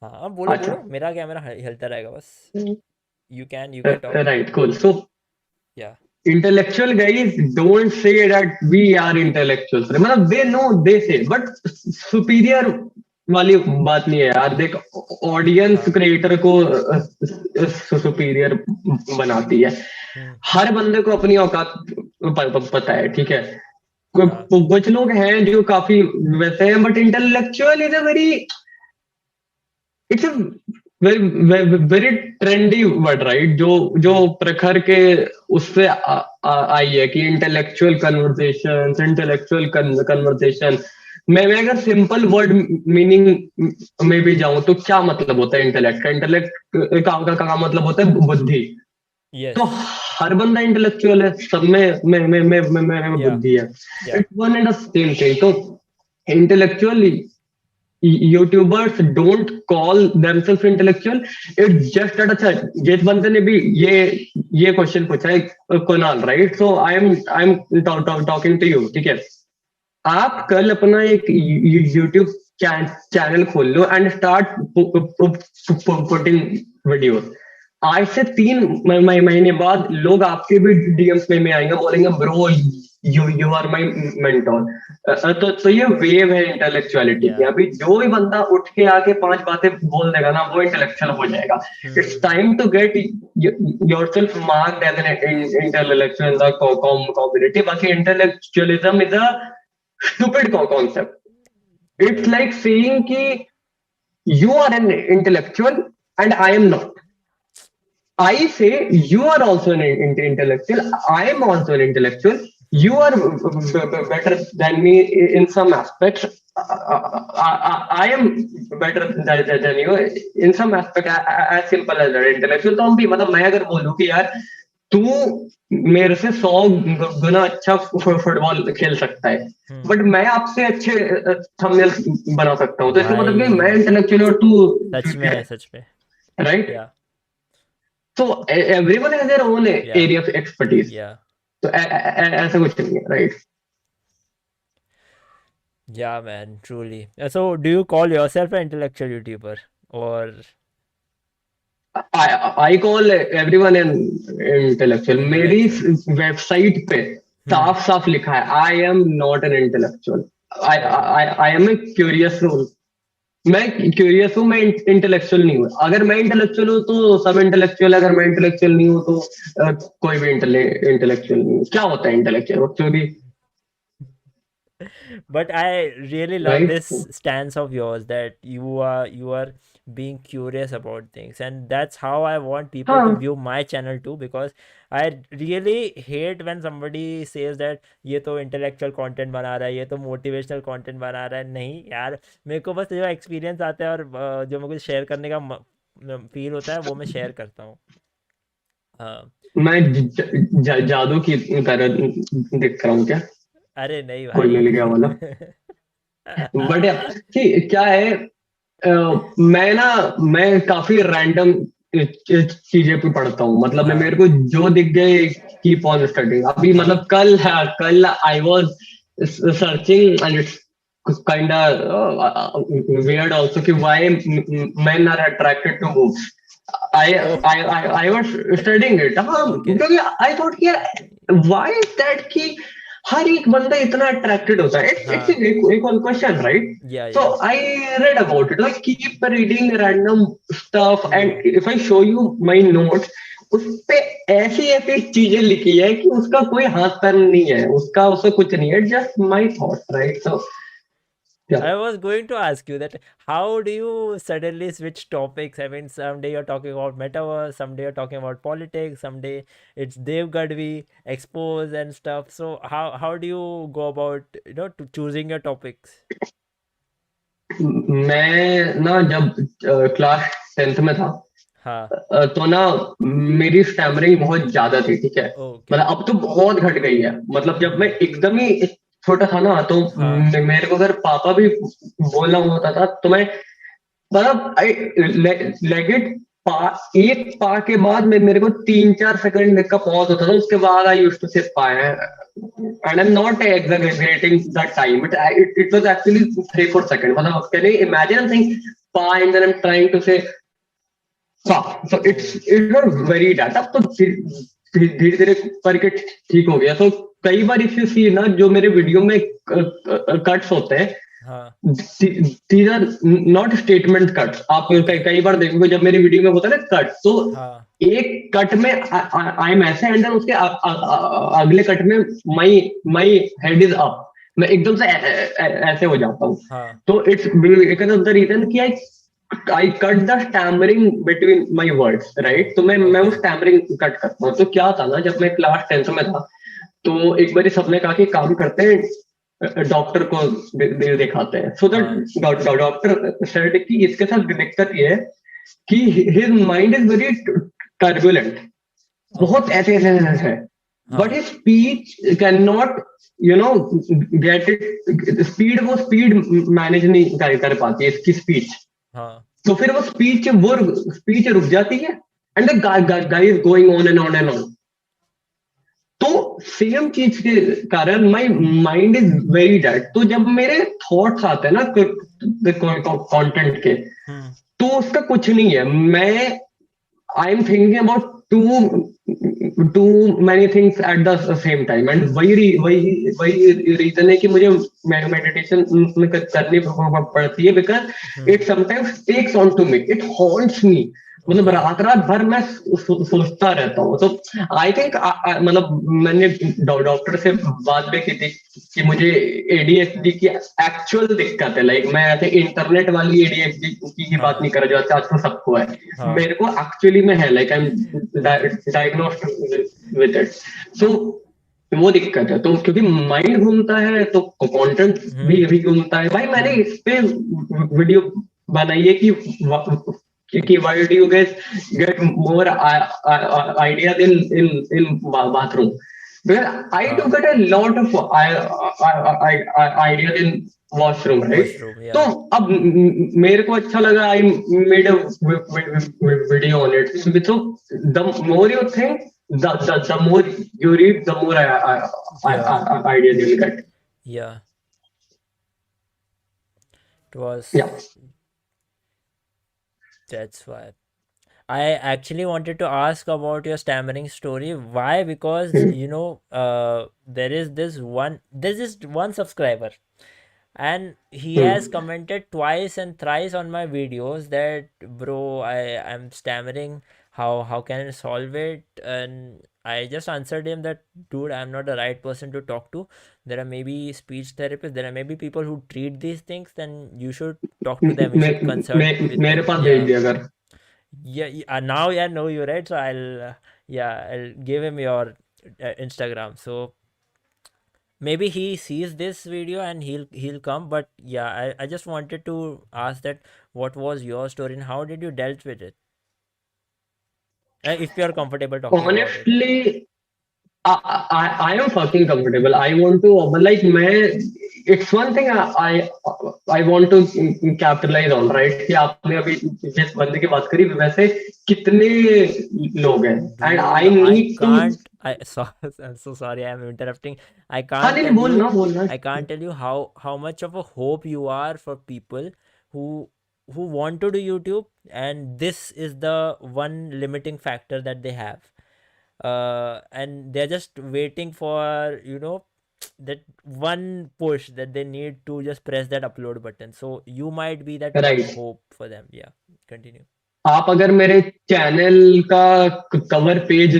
हाँ, बोलो अच्छा. बोलो, मेरा कैमरा हिलता रहेगा बस. You can talk. Right, cool. So Yeah. intellectual guys don't say that we are intellectuals. मतलब they know, they say, but superior वाली बात नहीं है यार. देख, ऑडियंस हाँ. क्रिएटर को सुपीरियर बनाती है. हम्म. हर बंदे को अपनी औकात पता है, ठीक है. हाँ. कुछ लोग हैं जो काफी वैसे हैं, but intellectual is a very, it's a very trendy word, right. जो जो हम्म. प्रखर के उससे आई है कि इंटेलेक्चुअल कन्वर्सेशन, इंटेलेक्चुअल कन्वर्सेशन. मैं अगर सिंपल वर्ड मीनिंग में भी जाऊं तो क्या मतलब होता है इंटेलेक्ट का. इंटेलेक्ट का मतलब होता है बुद्धि. तो Yes. हर बंदा इंटेलेक्चुअल है, सब में Yeah. बुद्धि है. Yeah. It's one and the same thing. तो intellectual YouTubers don't call themselves intellectual. It's just that. अच्छा, जिस बंदे ने भी ये क्वेश्चन पूछा है, Kunal, right. So I am talking to you, ठीक है. आप कल अपना एक यूट्यूब चैनल खोल लो एंड स्टार्ट पुटिंग वीडियोस. आज से 3 महीने बाद लोग आपके भी डीएम्स में आएंगे, बोलेंगे bro you are my mentor. तो ये वेव है इंटेलेक्चुअलिटी की. Yeah. अभी जो भी बंदा उठ के आके 5 बातें बोल देगा ना, वो इंटेलेक्चुअल हो जाएगा. It's Hmm. Time to get yourself marked as an intellectual in the community. बाकी intellectualism is a stupid concept. It's Yeah. like saying कि you are an intellectual and I am not. I say you are also an intellectual. I am also an intellectual. You Hmm. are better than me in some aspects. I am better than you in some aspect. As simple as that. Intellectual तो हम भी, मतलब मैं अगर बोलूँ कि यार तू मेरे से 100 गुना अच्छा फुटबॉल खेल सकता है, Hmm. बट मैं आपसे अच्छे थंबनेल बना सकता हूँ, तो इसका मतलब कि मैं भाई इंटेलेक्चुअल और तू सच है, में सच में. राइट. Yeah. तो everyone has their own Yeah. Area of expertise. Yeah. तो ऐसा कुछ नहीं है, right. Yeah, man, truly. So, do you call yourself an intellectual YouTuber? Or I call everyone an intellectual. मेरी intellectual? वेबसाइट पे Hmm. साफ साफ लिखा है I am not an intellectual. I Oh. I I am a curious. मैं curious हूँ, मैं intellectual नहीं हूँ. अगर मैं इंटेलेक्चुअल हूँ तो सब इंटेलेक्चुअल. अगर मैं इंटेलेक्चुअल नहीं हूँ तो कोई भी इंटेलेक्चुअल नहीं है. क्या होता है intellectual actually, But I really love right. this stance of yours that you are being curious about things, and that's how I want people to हाँ. view my channel too, because I really hate when somebody says that ये तो intellectual content बना रहा है, ये तो motivational content बना रहा है. नहीं यार, मेरे को बस जो एक्सपीरियंस आता है और जो मेरे को शेयर करने का फील होता है वो मैं शेयर करता हूँ. हाँ. मैं जादू की तरह दिख रहा हूँ क्या, अरे नहीं कोई भाई. मिल गया वाला. बट क्या है, मैं काफी रैंडम चीजें पे पढ़ता हूँ. मतलब मैं, हाँ. मेरे को जो दिख गए कीप ऑन स्टडिंग. अभी हाँ. मतलब कल I was searching and it's kind of weird also कि why men are attracted to boobs. I Oh. I was studying it. हाँ, Okay. क्योंकि I thought कि यार why is that कि हर एक बंदा इतना अट्रैक्टेड होता है. इट्स हाँ. एक one question, right. Yeah, So yeah. I read about it. Like keep reading random stuff, Hmm. and if I show you my notes, उस पे ऐसी ऐसी चीजें लिखी है कि उसका कोई हाथ पैर नहीं है, उसका उसका कुछ नहीं है, just my thought, right? So I was going to ask you that how do you suddenly switch topics? I mean, someday you're talking about metaverse, someday you're talking about politics, someday it's Dev Gadvi, expose and stuff. So how do you go about to choosing your topics? मैं ना जब class 10th में था, हाँ. तो ना मेरी stammering बहुत ज्यादा थी, ठीक है? Okay. मतलब अब तो बहुत घट गई है। मतलब जब मैं Hmm. एकदम ही छोटा था ना, तो हाँ. मेरे को अगर पापा भी बोलना होता था तो मैं, मतलब आई लेग इट, एक पा के बाद में मेरे को 3-4 सेकंड का पॉज होता था, उसके बाद आई यूज्ड टू से पाए, and I am not exaggerating that time, it was actually 3-4 second. मतलब can you imagine, I think पा and then I am trying to say हाँ, so Oh. it's not very that। अब तो धीरे धीरे करके ठीक हो गया। तो कई बार इफ यू सी ना, जो मेरे वीडियो में कट्स होते हैं, हाँ. These are not statement cuts. आप Okay. कई बार देखोगे जब मेरी वीडियो में होता है ना कट, तो हाँ. एक कट में आई एम ऐसे, एंड उसके अगले कट में my my head is up, मैं एकदम से ऐसे हो जाता हूँ। हाँ. तो it's because of the reason कि I cut the stammering between my words, right? Oh. तो मैं वो Okay. स्टैमरिंग कट करता हूँ। तो क्या था ना, जब मैं क्लास 10th में था, तो एक बार सबने कहा कि काम करते हैं, डॉक्टर को दिखाते हैं। सो दैट हाँ. डॉक्टर सेड कि इसके साथ दिक्कत ये है कि his mind is very turbulent, Oh. बहुत ऐसे ऐसे ऐसे है, बट हाँ. His speech can not, you know, get it speed, वो स्पीड मैनेज नहीं कर पाती है इसकी स्पीच। हाँ. तो फिर वो स्पीच रुक जाती है, and the guy is going on and on and on. तो सेम चीज के कारण my mind is very dead. तो जब मेरे थॉट्स आते हैं ना कंटेंट के, Hmm. तो उसका कुछ नहीं है। मैं I am thinking about too many things at the same time, and वही रीजन है कि मुझे मेडिटेशन करनी पड़ती है, because it Hmm. Sometimes takes on to me, it haunts me. मतलब Okay. रात रात भर मैं सोचता रहता हूँ। तो आई थिंक, मतलब मैंने डॉक्टर से बात भी की थी कि मुझे एडीएचडी की एक्चुअल दिक्कत है। लाइक मैं ऐसे इंटरनेट वाली एडीएचडी की बात हाँ. नहीं कर रहा जो आजकल सबको है, हाँ. मेरे को एक्चुअली में है। Like I am diagnosed with it. So वो दिक्कत है। तो क्योंकि माइंड घूमता है, तो कंटेंट भी Hmm. भी घूमता है। भाई मैंने Hmm. इस पे वीडियो बनाई है कि why do you guys get more ideas in bathroom? Because I do हाँ. get a lot of ideas in washroom, right? Washroom. तो Yeah. अब मेरे को अच्छा लगा, I made a video on it. So the more you think, the more you read, the more Yeah. ideas you will get. Yeah. It Yeah. was. That's why. I actually wanted to ask about your stammering story. Why? Because Hmm. there's this one subscriber, and he has Hmm. commented twice and thrice on my videos that bro, I'm stammering. How can I solve it? And I just answered him that dude, I'm not the right person to talk to. There are maybe speech therapists. There are maybe people who treat these things. Then you should talk to them. You should consult with मेरे them. पास भेज Yeah. दिया अगर। Yeah, now I know you, right? So I'll give him your Instagram. So maybe he sees this video and he'll come. But yeah, I just wanted to ask that what was your story and how did you dealt with it? If you're comfortable talking about it. Honestly, I am fucking comfortable. I want to, like, मैं, it's one thing I want to capitalize on, right? कि आपने अभी जिस बंदे की बात करी, वैसे कितने लोग हैं, and Dude, I I need to। can't. I'm so sorry. I'm interrupting. I हाँ, can't नहीं tell नहीं, you. बोलना बोलना। I can't tell you how much of a hope you are for people who who want to do YouTube, and this is the one limiting factor that they have. And they're just waiting for that one push that they need to just press that upload button. So you might be that one Right. hope for them. Yeah, continue. आप अगर मेरे channel का cover page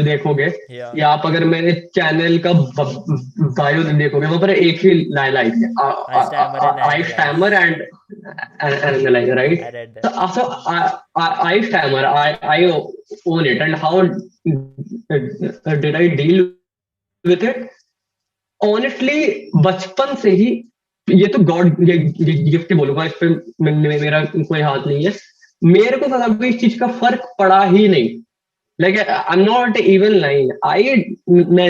देखोगे, Yeah. या आप अगर मेरे channel का बायो देखोगे, वहां पर एक ही लाइन I stammer and है, आई analyze. Stammer and analyse, right? I read that. So I stammer, I own it, and how did I deal with it? Honestly बचपन से ही, ये तो गॉड गिफ्ट ही बोलूंगा, इस पे मेरा कोई हाथ नहीं है। मेरे को कभी इस चीज का फर्क पड़ा ही नहीं। Like I am not even lying, I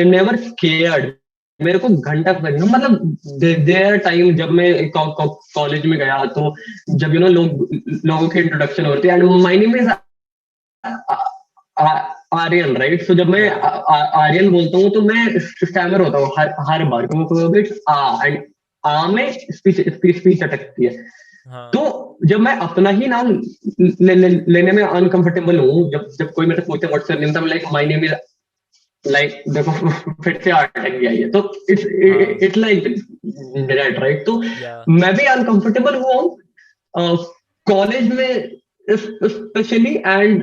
never scared. मेरे को घंटा फर्क नहीं, मतलब देयर टाइम जब मैं कॉलेज में गया, तो जब लोगों के इंट्रोडक्शन होते हैं, and my name is Aryan, right? So जब मैं Yeah. आर्यन बोलता हूँ, तो मैं स्टैमर होता हूँ हर बार, क्योंकि एंड आ में स्पीच स्पीच स्पीच अटकती है। हाँ. तो जब मैं अपना ही नाम लेने में अनकंफर्टेबल हूँ, जब जब कोई मेरे से पूछते व्हाट्स योर नेम, तब like my name is, like देखो फिर से अटक गया ये, तो इट्स हाँ. It's like that, right? तो Yeah. मैं भी अनकंफर्टेबल हुआ हूँ कॉलेज में specially, and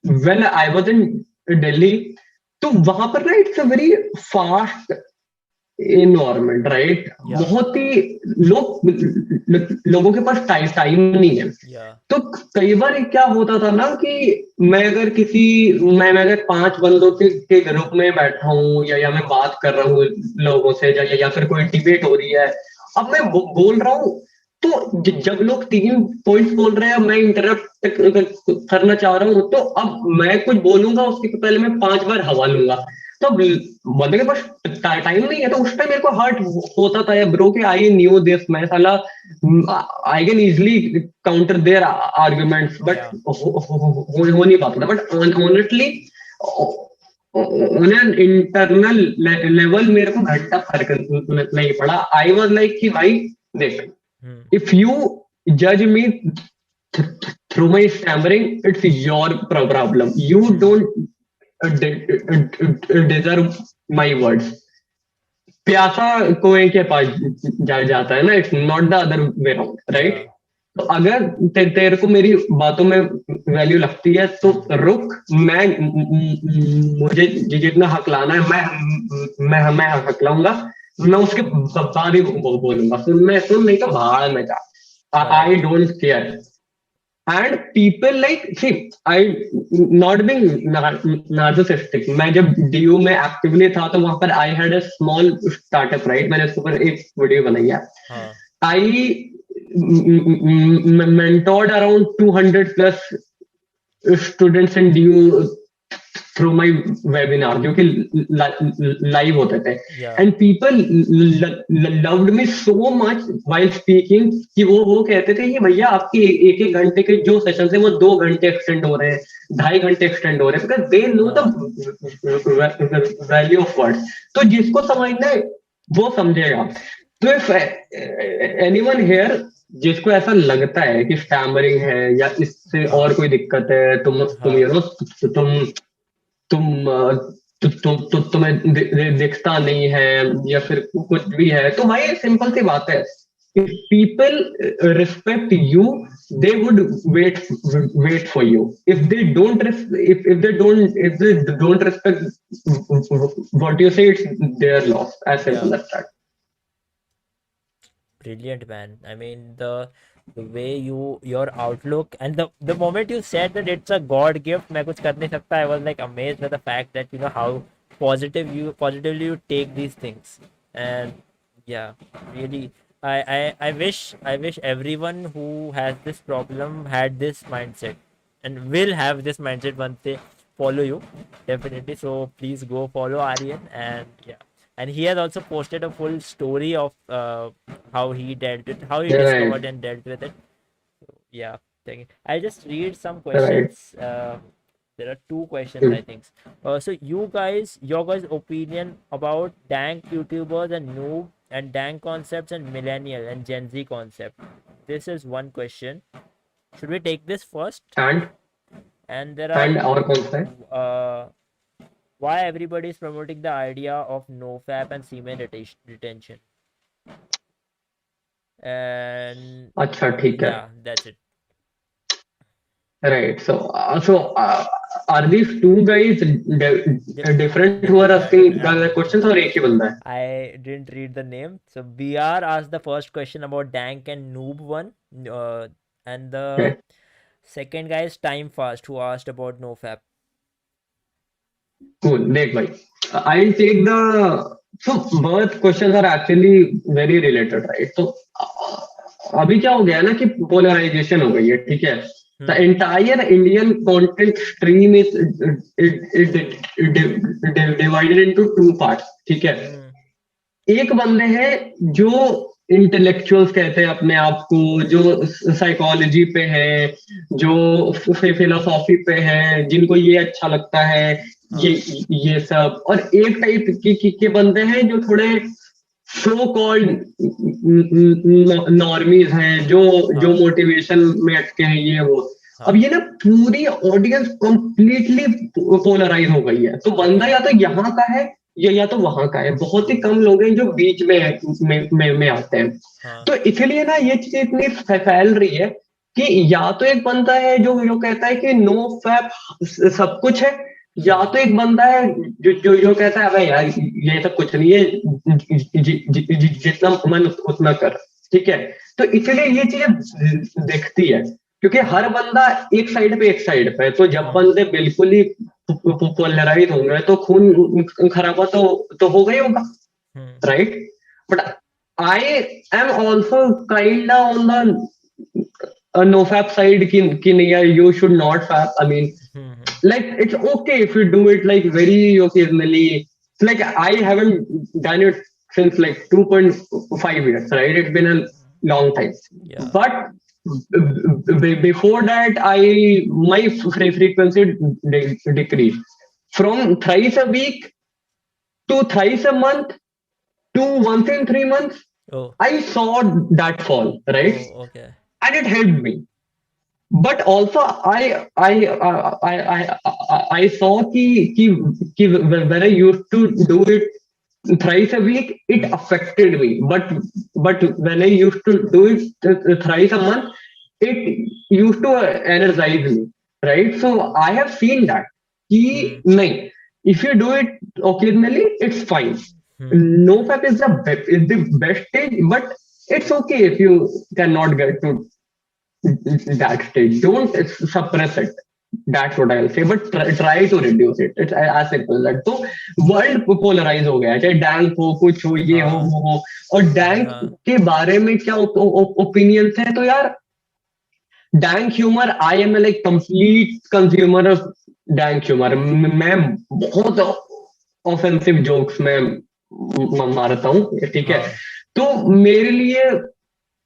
when I was in Delhi, तो वहां पर ना it's a very fast environment, right? Yeah. बहुत ही लोगों के पास टाइम नहीं है। Yeah. तो कई बार क्या होता था ना कि मैं अगर 5 बंदों के ग्रुप में बैठा हूँ, या मैं बात कर रहा हूँ लोगों से, या फिर कोई डिबेट हो रही है, अब मैं बोल रहा हूँ, तो जब लोग 3 पॉइंट्स बोल रहे हैं, मैं इंटरप्ट करना चाह रहा हूँ, तो अब मैं कुछ बोलूंगा, उसके पहले मैं 5 बार हवा लूंगा। तो अब बंदे के पास टाइम नहीं है, तो उस टाइम मेरे को हर्ट होता था, या ब्रो के आई न्यू दिस, मैं साला I can easily counter their arguments, but Yeah. हो नहीं पाता था। But honestly on an internal level मेरे को घंटा फर्क नहीं पड़ा। आई वाज लाइक कि भाई देख, Hmm. if you judge me through my stammering, it's your problem. You Hmm. don't deserve my words. प्यासा कुएं के पास जाता है ना, it's not the other way round, right? Yeah. तो अगर तेरे को मेरी बातों में वैल्यू लगती है, तो Hmm. रुक। मैं मुझे जितना हक लाना है, मैं हक लाऊंगा। मैं उसके बाद ही बोलूंगा, सुन नहीं तो भाड़ में जा। I Correct. Don't care. And people like see, I not being narcissistic, मैं जब डीयू में एक्टिवली था, तो वहां पर I had a small startup, right? मैंने उसके ऊपर एक वीडियो बनाई है। हाँ. आई mentored around 200 plus students in DU through my webinar, जो कि लाइव होते थे। Yeah. And people loved me so much while speaking, कि वो कहते थे कि भैया आपके एक एक घंटे के जो सेशन है, वो 2 घंटे एक्सटेंड हो रहे हैं, 2.5 घंटे एक्सटेंड हो रहे हैं, बिकॉज दे नो हाँ. The value of word. तो जिसको समझना है वो समझेगा। तो इफ एनीवन हियर, जिसको ऐसा लगता है कि स्टैमरिंग है या इससे और हाँ. कोई दिक्कत है, तुम हाँ. तुम तुम्हें दिखता नहीं है, या फिर कुछ भी है, तो भाई सिंपल सी बात है, people respect you, they would wait wait for you. If they don't respect what you say, it's their loss, as Yeah. Simple as that. Brilliant, man. I mean, the way your outlook, and the moment you said that it's a God gift, मैं कुछ कर नहीं सकता, I was like amazed by the fact that you know how positively you take these things. And yeah, really, I wish everyone who has this problem had this mindset, and will have this mindset once they follow you, definitely. So please go follow Aryan, and yeah, and he has also posted a full story of how he how he discovered Right, and dealt with it. So, yeah, thank you. I'll just read some right. questions. There are two questions, I think. So your guys' opinion about dank YouTubers and noob, and dank concepts and millennial and Gen Z concept. This is one question. Should we take this first? And And there are और कौन सा है? uh, why everybody is promoting the idea of nofap and semen retention. And अच्छा, ठीक है। yeah, that's it. Right. Are these two guys different who are Different, yeah, asking different. the questions, or एक ही बंदा है? I didn't read the name. So BR asked the first question about Dank and Noob one, and the Okay. second guy is Time Fast who asked about NoFap. Cool. देख भाई. I'll take the. So both questions are actually very related, right? So अभी क्या हो गया है ना कि polarisation हो गई है, ठीक है? The Hmm. entire Indian content stream is divided into two parts, ठीक है? Hmm. एक बंदे हैं जो इंटेलेक्चुअल्स कहते हैं अपने आप को, जो साइकोलॉजी पे है, जो फिलोसॉफी पे है, जिनको ये अच्छा लगता है, ये हाँ. ये सब। और एक टाइप के बंदे हैं जो थोड़े सो कॉल्ड नॉर्मीज हैं, जो हाँ. मोटिवेशन में अटके हैं, ये वो। अब हाँ. ये ना पूरी ऑडियंस कंप्लीटली पोलराइज हो गई है, तो बंदा Okay. या तो यहाँ का है या तो वहां का है। बहुत ही Hmm. कम लोग हैं जो बीच में आते हैं। हाँ. तो इसलिए ना ये चीज इतनी फैल रही है कि या तो एक बंदा है जो कहता है कि नो फैप सब कुछ है, या हाँ. तो एक बंदा है जो कहता है अबे यार ये सब कुछ नहीं है, जितना मन उतना कर, ठीक है? तो इसलिए ये चीजें दिखती है, क्योंकि Hmm. हर बंदा एक साइड पे, एक साइड पे है। तो जब Hmm. बंदे बिल्कुल ही पोलराइज होंगे तो खून खराबा तो होगा ही होगा, Hmm. right? But I am also kind of on the no fap side ki nahi yaar, you should not fap. I mean, Hmm. Hmm. like it's okay if you do it like very occasionally. It's like I haven't done it since like 2.5 years, right? It's been a long time. Yeah. But before that, I my frequency decreased from thrice a week to thrice a month to once in 3 months. Oh. I saw that fall, right? Oh. Okay. And it helped me. But also, I saw ki when I used to do it thrice a week, it Hmm. affected me. But when I used to do it thrice a month, it used to energize me, right? So I have seen that. Hmm. Ki, nahin, if you do it occasionally, it's fine. Hmm. No fap is the best stage, but it's okay if you cannot get to that stage. Don't suppress it. That's what I'll say. But try to reduce it. It's as simple as that. तो world polarise हो गया है, चाहे dank हो, कुछ हो, ये हो, हाँ. वो हो। और डैंक हाँ. के बारे में क्या ओपिनियंस है, तो यार dank humour, I am like complete consumer of dank humour. मैं बहुत ऑफेंसिव जोक्स में मारता हूँ, ठीक है? हाँ. तो मेरे लिए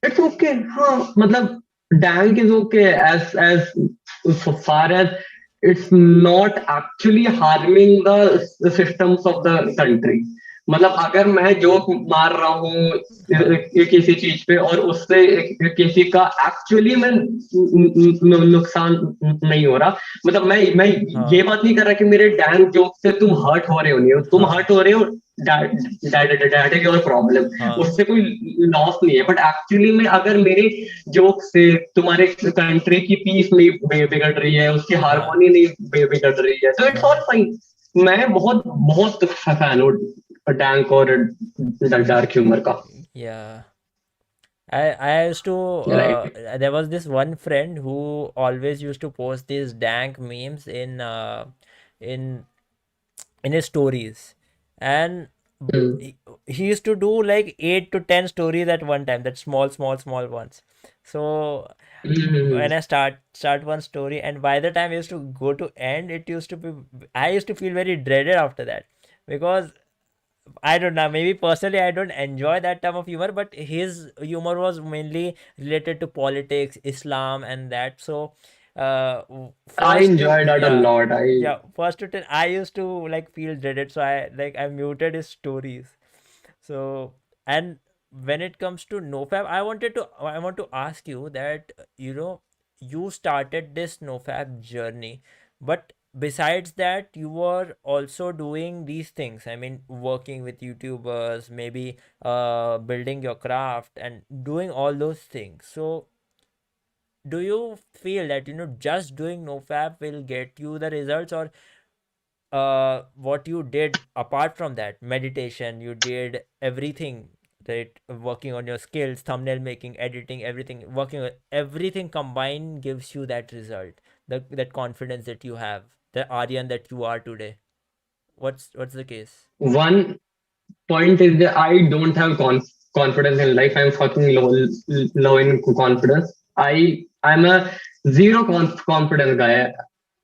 इट्स ओके, हाँ, मतलब dank is okay as far as it's not actually harming the systems of the country। मतलब अगर मैं जोक मार रहा हूँ हाँ. किसी चीज पे और उससे किसी का एक्चुअली में नुकसान नहीं हो रहा, मतलब मैं ये हाँ. बात नहीं कर रहा कि मेरे डैंक जोक से तुम हर्ट हो रहे हो, नहीं हो तुम हाँ. हर्ट हो रहे हो, दैट इज योर प्रॉब्लम। हाँ. उससे कोई लॉस नहीं है। बट एक्चुअली में अगर मेरे जोक से तुम्हारे कंट्री की पीस नहीं बिगड़ रही है, उसकी हाँ. हारमोनी नहीं बिगड़ रही है, तो इट्स ऑल हाँ. फाइन। मैं बहुत बहुत फैन हूँ डैंक और डार्क ह्यूमर का, Yeah. I used to right. there was this one friend who always used to post these dank memes in in his stories, and he, he used to do like 8 to 10 stories at one time, that small ones. So when I start one story, and by the time I used to go to end, it used to be, I used to feel very dreaded after that, because I don't know. Maybe personally, I don't enjoy that type of humor, but his humor was mainly related to politics, Islam, and that. So, I first to, enjoy that a yeah, lot. I yeah, first to 10, I used to like feel dreaded. So I muted his stories. So, and when it comes to NoFap, I want to ask you that, you started this NoFap journey, but besides that, you were also doing these things. I mean, working with YouTubers, maybe building your craft and doing all those things. So do you feel that just doing nofap will get you the results, or what you did apart from that, meditation, you did everything, right? Working on your skills, thumbnail making, editing, everything, working on everything combined gives you that result, that confidence that you have, the Aryan that you are today. What's the case? One point is that I don't have confidence in life. I'm fucking low in confidence. I'm a zero confidence guy,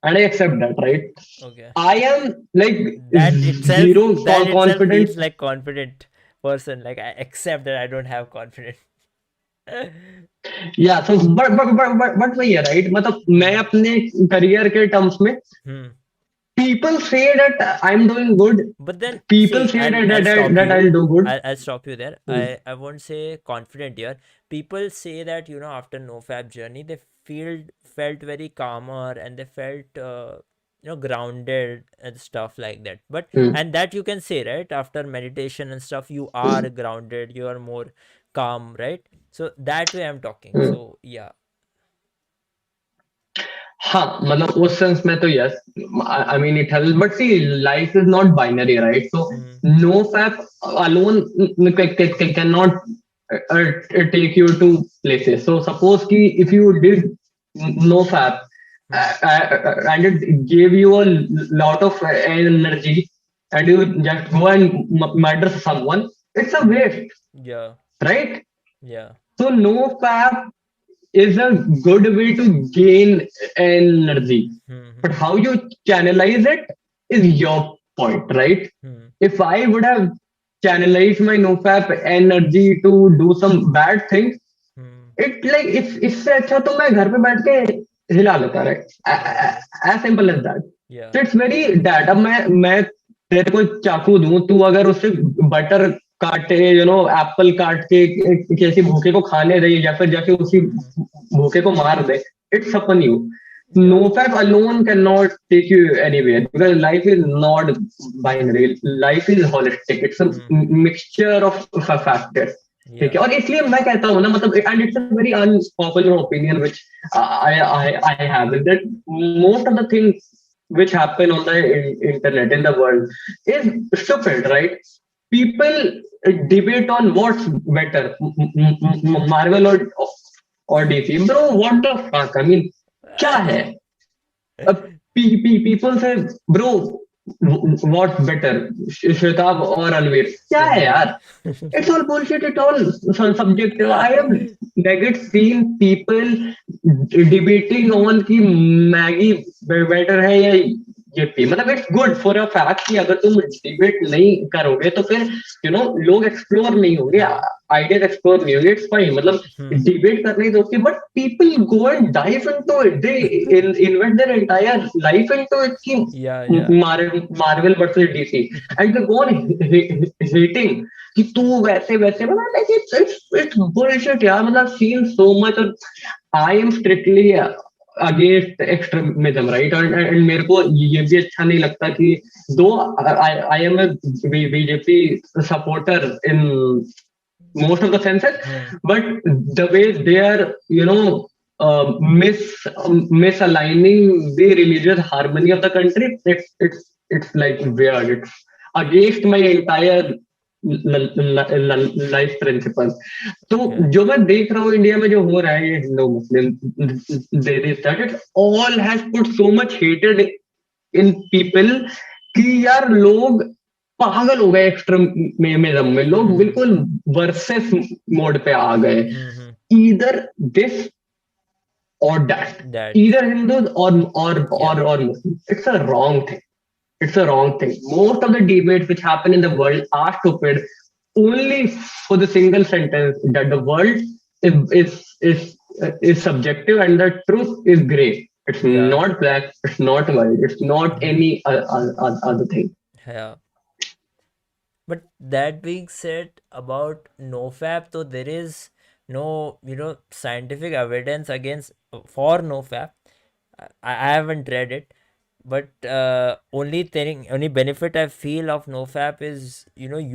and I accept that, right? Okay. I am like That itself zero that itself confidence. feels like confident person, like I accept that I don't have confidence. Yeah, so but वही है, right? मतलब मैं Hmm. अपने career के terms में, Hmm. people say that I'm doing good. But then, People see, say I'll stop that you. I'll do good. I'll stop you there. I won't say confident here. People say that after NoFap journey they felt very calmer, and they felt grounded and stuff like that. But Hmm. and that you can say, right, after meditation and stuff you are grounded, you are more calm, right? So that way I'm talking. Hmm. So yeah. हाँ मतलब उस sense में तो yes, I mean it help, but see life is not binary, right? So Hmm. No fap alone can not take you to places. So suppose ki if you did no fap Hmm. and it gave you a lot of energy, and you just go and murder someone, it's a waste, Yeah. right? Yeah. So no fap is a good way to gain energy. Hmm. But Hmm. how you channelize it is your point, right? Hmm. If I would have channelized my nofap energy to do some bad things, Hmm. it like इससे अच्छा तो मैं घर पे बैठ के हिला लेता, Yeah. right? As simple as that. Yeah. So it's very that. अब मैं तेरे को चाकू दूं, तू अगर उससे बटर काटे, एप्पल काट के किसी भूखे को खाने दे, या फिर जाके उसी Hmm. Hmm. भूखे को मार दे, it's upon you. No Yeah. fact alone cannot take you anywhere, because life is not binary. Life is holistic. It's a Hmm. Hmm. mixture of factors. ठीक Yeah. है, और इसलिए मैं कहता हूँ ना, मतलब and it's a very unpopular opinion which I have, is that most of the things which happen on the internet in the world is stupid, right? People debate on what's better, Marvel or DC. Bro, what the fuck? I mean, क्या है? People say, bro, what's better, Shwetab or Anvir? क्या है Ranveer. यार? It's all bullshit. It's all subjective. I have never seen people debating on कि Maggi better है या ये मतलब it's good for a fact कि अगर तुम डिबेट नहीं करोगे तो फिर लोग एक्सप्लोर नहीं होंगे, Hmm. आइडियाज एक्सप्लोर नहीं होंगे, इट्स फाइन, मतलब Hmm. डिबेट करने दो, but people go and dive into it, they invest their entire life into it कि Yeah. Yeah. Marvel versus DC, and they go on hating कि तू वैसे वैसे, मतलब लाइक इट्स बुलशिट यार, मतलब सीन सो मच. और I am strictly against extremism, right? And मेरे को ये भी अच्छा नहीं लगता कि though I am a BJP supporter in most of the senses, Hmm. but the way they are, misaligning the religious harmony of the country, it's like weird. It's against my entire life principal. तो Okay. जो मैं देख रहा हूँ India में जो हो रहा है, ये Hindu Muslim, they started all has put so much hated in people कि यार लोग पागल हो गए. एक्सट्रीमिज्म में लोग Hmm. बिल्कुल वर्सेस मोड पे आ गए. Hmm. Hmm. ईदर दिस और that, That. Either Hindus Yeah. और Muslim. It's a wrong thing. It's a wrong thing. Most of the debates which happen in the world are stupid only for the single sentence that the world is subjective and the truth is gray. It's Yeah. not black. It's not white. It's not Hmm. any other thing. Yeah. But that being said, about nofap, so there is no scientific evidence against for nofap. I haven't read it, but only benefit I feel of nofap is you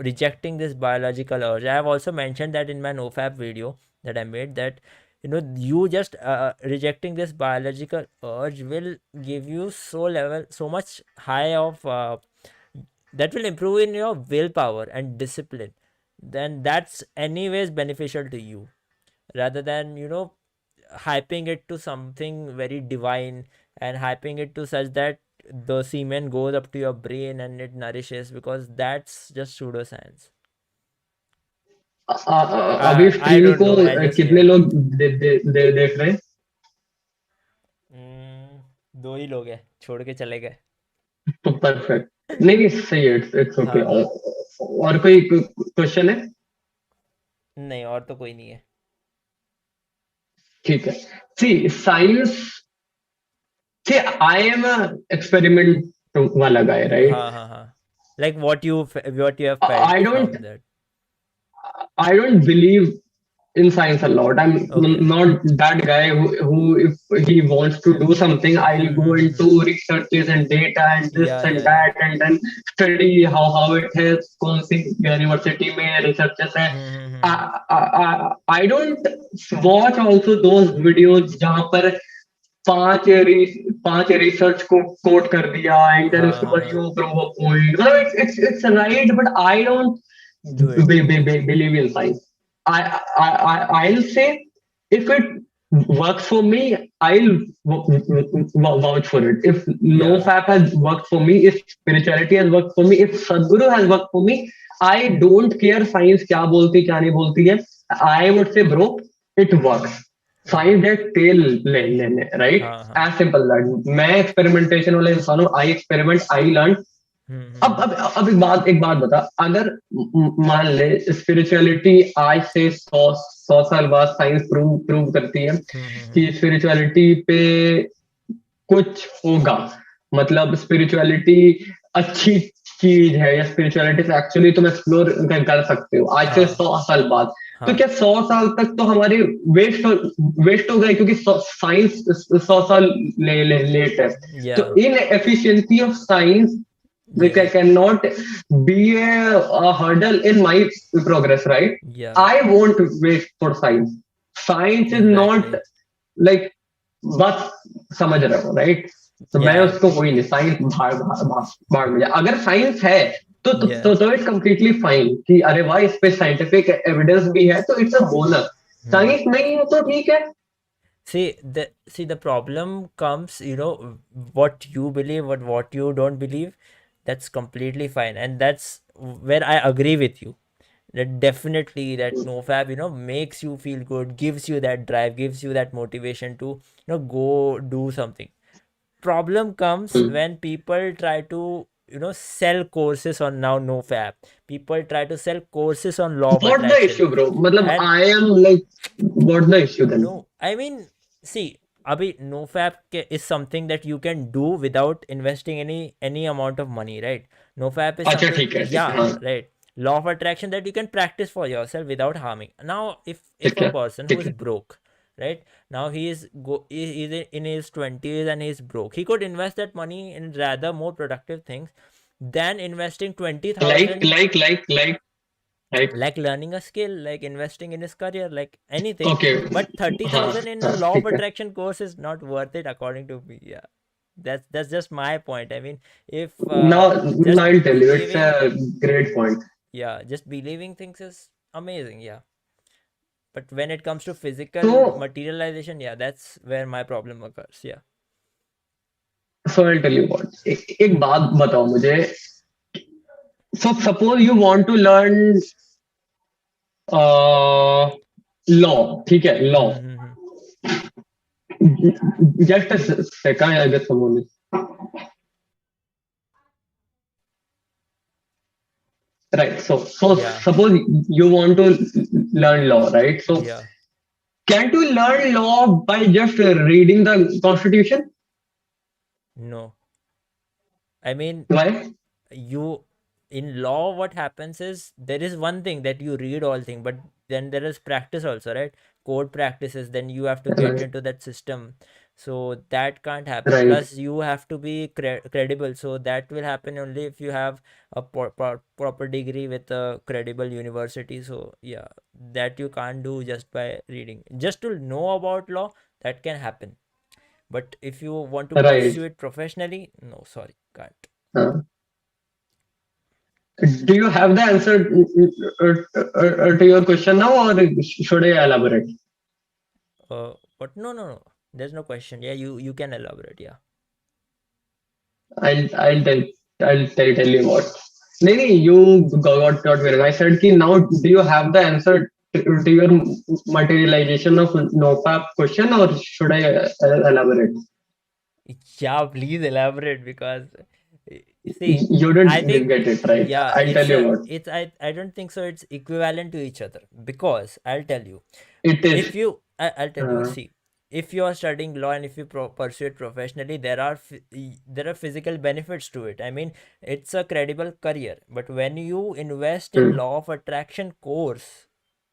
rejecting this biological urge. I have also mentioned that in my nofap video that I made, that You just rejecting this biological urge will give you so much high of that will improve in your willpower and discipline. Then that's anyways beneficial to you, rather than hyping it to something very divine, and hyping it to such that the semen goes up to your brain and it nourishes, because that's just pseudoscience. अभी I stream don't को know, I just कितने knew. लोग देख रहे हैं? दो ही लोग हैं, छोड़ के चले गए. तो परफेक्ट. नहीं नहीं, सही है, इट्स ओके. हाँ हाँ. और कोई क्वेश्चन है? नहीं, और तो कोई नहीं है. ठीक है. See science, see I am a experiment वाला गाय, राइट? हाँ हाँ हाँ. Like what you have felt I don't from that. I don't believe in science a lot. I'm Okay. not that guy who if he wants to do something, I'll go into researches and data and this Yeah, and yeah, yeah. that, and then study how it helps. कौन सी university में researches है. I don't watch also those videos जहाँ पर पांच research को coat कर दिया and then हाँ उसके हाँ ऊपर हाँ. You prove a point. मतलब it's right, but I don't Do it. believe in science. I'll say if it works for me, I'll vouch for it. If no Yeah. fap has worked for me, if spirituality has worked for me, if Sadhguru has worked for me, I don't care science क्या बोलती क्या नहीं बोलती है. I would say bro, it works. Okay. Science that तेल लेने, right? हाँ हाँ. As simple that. मैं एक्सपेरिमेंटेशन वाला इंसान हूँ. आई एक्सपेरिमेंट, आई लर्न. अब एक बात बता. अगर मान ले स्पिरिचुअलिटी आज से सौ साल बाद साइंस प्रूव करती है कि स्पिरिचुअलिटी पे कुछ होगा, मतलब स्पिरिचुअलिटी अच्छी चीज है या स्पिरिचुअलिटी से एक्चुअली तुम एक्सप्लोर कर सकते हो आज से हाँ 100 साल बाद, तो हाँ. क्या 100 साल तक तो हमारे वेस्ट हो गए क्योंकि साइंस 100 साल लेट है. तो Yeah. In efficiency of science Yes. cannot be a hurdle in my progress, right? Yeah. I won't wait for science. Science is not Exactly. like बस समझ रहे हो, राइट? तो मैं Yeah. उसको कोई नहीं, साइंस भाग भाग भाग भाग में जाए. अगर साइंस है Yeah. तो इट्स कंप्लीटली फाइन कि अरे वाह इस पे साइंटिफिक एविडेंस भी है तो इट्स अ बोनस. साइंस नहीं है तो ठीक है. See the problem comes, what you believe, what you don't believe, that's completely fine, and that's where I agree with you. That definitely that nofab, makes you feel good, gives you that drive, gives you that motivation to go do something. Problem comes when people try to sell courses on now nofab. People try to sell courses on law of what the attraction. Issue bro? मतलब And I am like what the issue then? no, I mean, see, abhi nofap is something that you can do without investing any amount of money, right? Nofap is अच्छा something, ठीक है, ठीक है, yeah, हाँ. right. Law of attraction that you can practice for yourself without harming. Now, if ठीक a है, person who ठीक is है. broke, right? Now he is in his 20s and he's broke. He could invest that money in rather more productive things than investing Like 20,000, like like like like like learning a skill, like investing in his career, like anything. Okay. But हाँ 30,000 in a हाँ law of ठीक है. attraction course is not worth it, according to me. Yeah, that's just my point. I mean, if Now just I'll tell you, it's believing, a great point. yeah, just believing things is amazing. Yeah, but when it comes to physical So materialization, yeah, that's where my problem occurs. Yeah. I'll tell you what. एक बात बताओ मुझे. So suppose you want to learn law, ठीक है, law. Mm-hmm. Just a second, I guess someone is right. So Yeah. suppose you want to learn law, right? So Yeah. can't you learn law by just reading the constitution? No. I mean, Why? you in law, what happens is there is one thing that you read all thing, but then there is practice also, right? Code practices, then you have to get Right. into that system. So that can't happen. right, Plus, you have to be credible. So that will happen only if you have a proper degree with a credible university. So yeah, that you can't do just by reading. Just to know about law, that can happen. But if you want to right. pursue it professionally, no, sorry, can't. Uh, do you have the answer to your question now, or should I elaborate? But no, no, no. There's no question. Yeah, you can elaborate. Yeah. I'll I'll tell tell you what. No, no, you got me wrong. I said कि now do you have the answer to your materialization of NOPAP question, or should I elaborate? Yeah, please elaborate because see, You I didn't think get it right. yeah, I'll tell you what. I don't think so. It's equivalent to each other because I'll tell you It if is. you I'll tell you Uh, see if you are studying law and if you pursue it professionally there are physical benefits to it. I mean it's a credible career, but when you invest in mm, law of attraction course,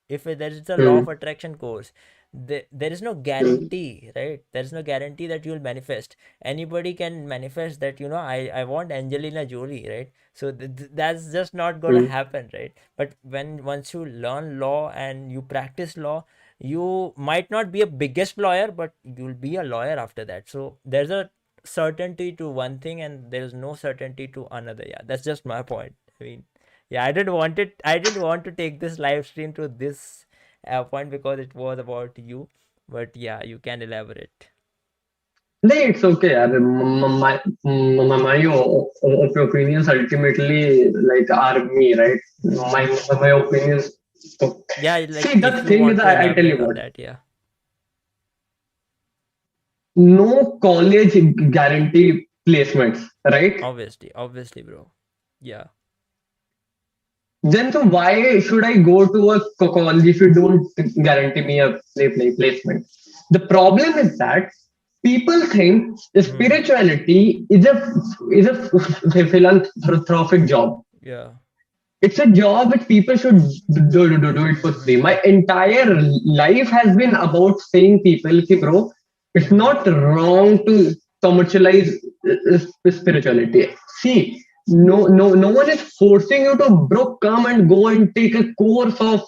if there is a law of mm, attraction course, there is no mm, guarantee, right? There is no guarantee that you will manifest. Anybody can manifest that, I want Angelina Jolie, right? So that's just not gonna mm. happen, right? But when once you learn law and you practice law, you might not be a biggest lawyer, but you'll be a lawyer after that. So there's a certainty to one thing and there's no certainty to another. Yeah, that's just my point. I mean, yeah, I didn't want to take this live stream to this point because it was about you. But yeah, you can elaborate. No, it's okay. यार. My opinions ultimately like are me, right? My opinions. Yeah, like See, the if you thing is, want to I tell elaborate you on what. that, yeah. No college guarantee placements, right? Obviously, bro. Yeah. Then so why should I go to a college if you don't guarantee me a placement? The problem is that people think Hmm. spirituality is a philanthropic job. Yeah. It's a job which people should do it for free. Hmm. My entire life has been about saying people, ki, bro, it's Hmm. not wrong to commercialize spirituality. See, no one is forcing you to, bro, come and go and take a course of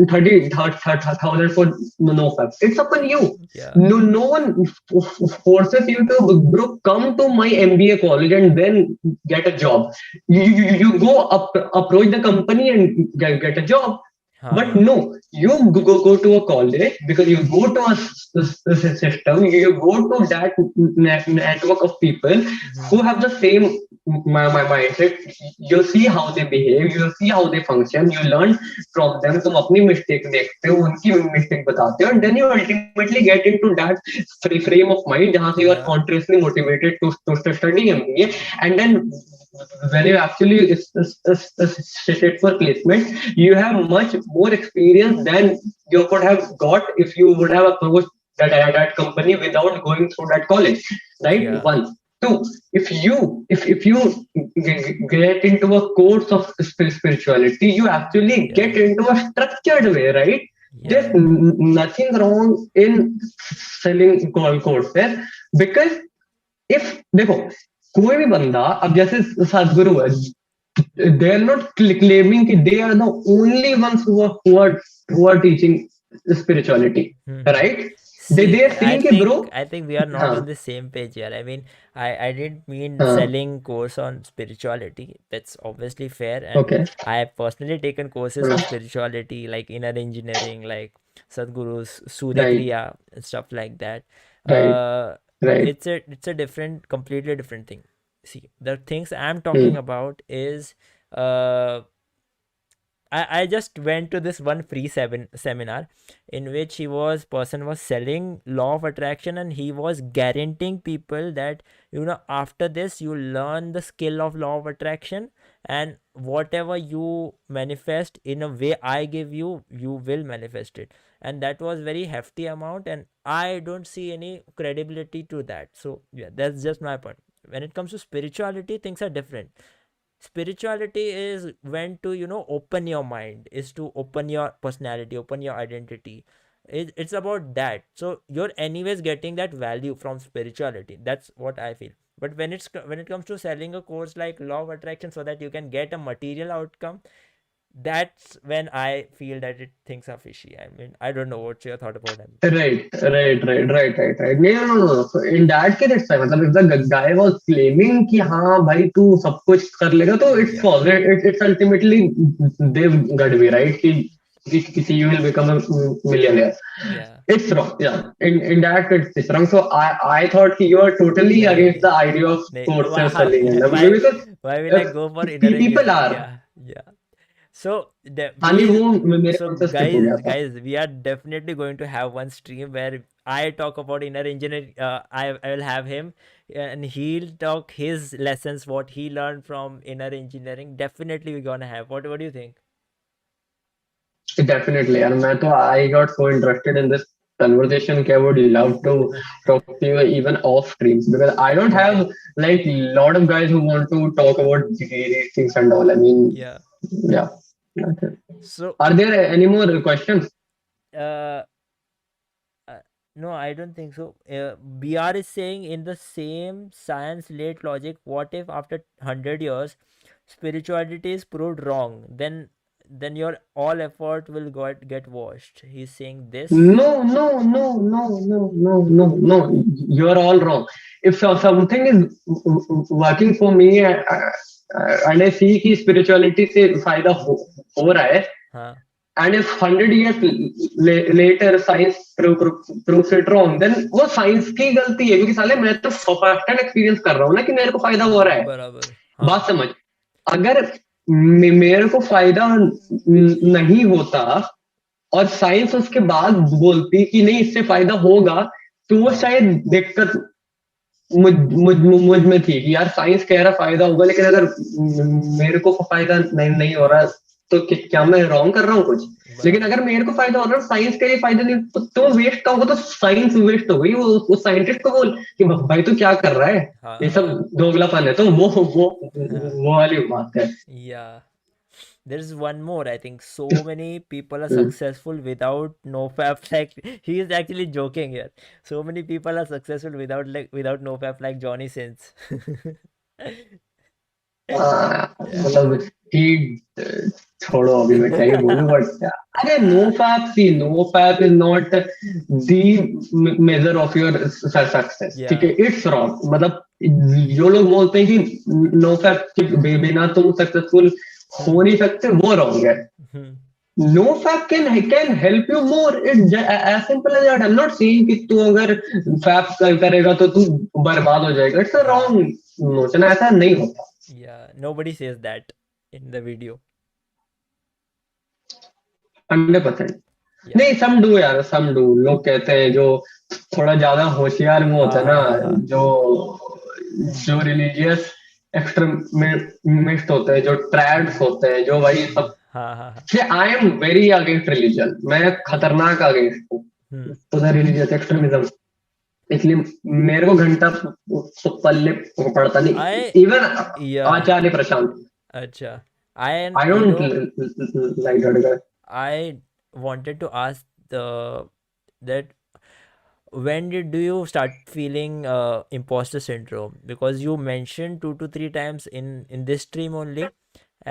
30,000 for no fab. It's upon you. Yeah. No one forces you to, bro, come to my MBA college and then get a job. You go approach the company and get a job. But Huh. no, you go to a college because you go to a system, you go to that network of people who Hmm. have the same mindset. You see how they behave, you see how they function, you learn from them. तुम अपनी mistake देखते हो, उनकी mistake बताते हो, and then you ultimately get into that frame of mind जहाँ से you are Yeah. continuously motivated to study MBA, and then when you actually sit for placement, you have much more experience than you could have got if you would have approached that company without going through that college, right? Yeah. One. Two, if you get into a course of spirituality, you actually get Yeah. into a structured way, right? There's Yeah. nothing wrong in selling courses, because if देखो कोई भी बंदा अब जैसे सदगुरु है, they are not claiming कि they are the only ones who are teaching spirituality, Hmm. right? They See, are saying कि bro, I think we are not हाँ on the same page here. I mean, I didn't mean हाँ selling course on spirituality. That's obviously fair, and okay I have personally taken courses हाँ, on spirituality, like inner engineering, like Sadhguru's Surya right Kriya and stuff like that. right Uh, right it's a different, completely different thing. See, the things I'm talking hmm, about is uh I just went to this one free seminar in which person was selling law of attraction, and he was guaranteeing people that after this you learn the skill of law of attraction, and whatever you manifest in a way I give you, you will manifest it. And that was very hefty amount, and I don't see any credibility to that. So yeah, that's just my point. When it comes to spirituality, things are different. Spirituality is when to open your mind, is to open your personality, open your identity. It's about that. So you're anyways getting that value from spirituality. That's what I feel. But when it comes to selling a course like law of attraction so that you can get a material outcome, that's when I feel that it things are fishy. I mean, I don't know what's your thought about them. Right. No, no, no. So in that case, it's fine. मतलब if the guy was claiming कि हाँ भाई तू सब कुछ कर लेगा तो it's Yeah, false. It's ultimately they've got to be right कि you will become a millionaire. yeah. It's wrong. Yeah. In that it's wrong. So I thought कि you are totally against नहीं the idea of नहीं courses selling and because why will I if go for inner people engineering? are Yeah, yeah. So हाँ नहीं we, वो मेरे so मन से skip हो गया था. guys, we are definitely going to have one stream where I talk about inner engineering. I will have him, and he'll talk his lessons, what he learned from inner engineering. Definitely, we're gonna have. What do you think? Definitely, and मैं तो I got so interested in this conversation that I would love to talk to you even off streams because I don't have Okay. like lot of guys who want to talk about these things and all. I mean, Yeah. yeah. Okay. So, Are there any more questions? uh, Uh, no, I don't think so. BR is saying in the same science late logic, what if after 100 years spirituality is proved wrong? Then your all effort will get washed. He's saying this. No. You're all wrong. If something is working for me and I see कि spirituality से फायदा हो रहा है Huh. and if 100 years later science proves it wrong then वो science की गलती है क्योंकि साले मैं तो first hand experience कर रहा हूँ ना कि मेरे को फायदा हो रहा है. बराबर. हाँ. बात समझ. अगर मेरे को फायदा नहीं होता और साइंस उसके बाद बोलती कि नहीं इससे फायदा होगा तो वो हाँ. शायद दिक्कत मुझ में थी कि यार साइंस कह रहा फायदा होगा लेकिन अगर मेरे को फायदा नहीं हो रहा तो क्या मैं रॉन्ग कर रहा हूँ कुछ. लेकिन बराबर. अगर मेरे को फायदा हो रहा है साइंस का ये फायदा नहीं तो वेस्ट का होगा तो साइंस वेस्ट हो गई. वो साइंटिस्ट को बोल कि भाई तू क्या कर रहा है हाँ. ये सब हाँ. दोगलापन है तो हाँ. वो वाली बात है. Yeah. There's one more. I think so many people are hmm. successful without no fap. Like he is actually joking here. So many people are successful without no fap like Johnny Sins. Yeah. मतलब कि छोड़ो अभी मैं क्या ही बोलूं but अरे no fap is not the major of your success. ठीक है Yeah. It's wrong. मतलब जो लोग बोलते हैं कि नो फैप के बिना तुम सक्सेसफुल हो Hmm. नहीं सकते वो रॉन्ग है. Hmm. No fap can help you more. It as simple as that. I am not saying कि तू अगर फैप करेगा तो तू बर्बाद हो जाएगा. इट्स अ हाँ. Wrong notion. ऐसा नहीं होता. Yeah. Nobody says that in the video. 100%. Yeah. नहीं सम डू यार सम डू. लोग कहते हैं जो थोड़ा ज्यादा होशियार वो होता हाँ. है हाँ. ना हाँ. हाँ. जो जो रिलीजियस एक्सट्रीमिस्ट होते हैं जो ट्रैड्स होते हैं जो वही सब. हाँ. हाँ. हाँ. I am very against religion. मैं Hmm. खतरनाक अगेंस्ट हूँ Hmm. तो द रिलीजियस एक्सट्रीमिज्म. इसलिए मेरे को घंटा पल्ले पड़ता नहीं. I even yeah. Acharya Prashant. Acha. I I you don't know like that guy. I wanted to ask the that when did do you start feeling imposter syndrome, because you mentioned 2 to 3 times in this stream only,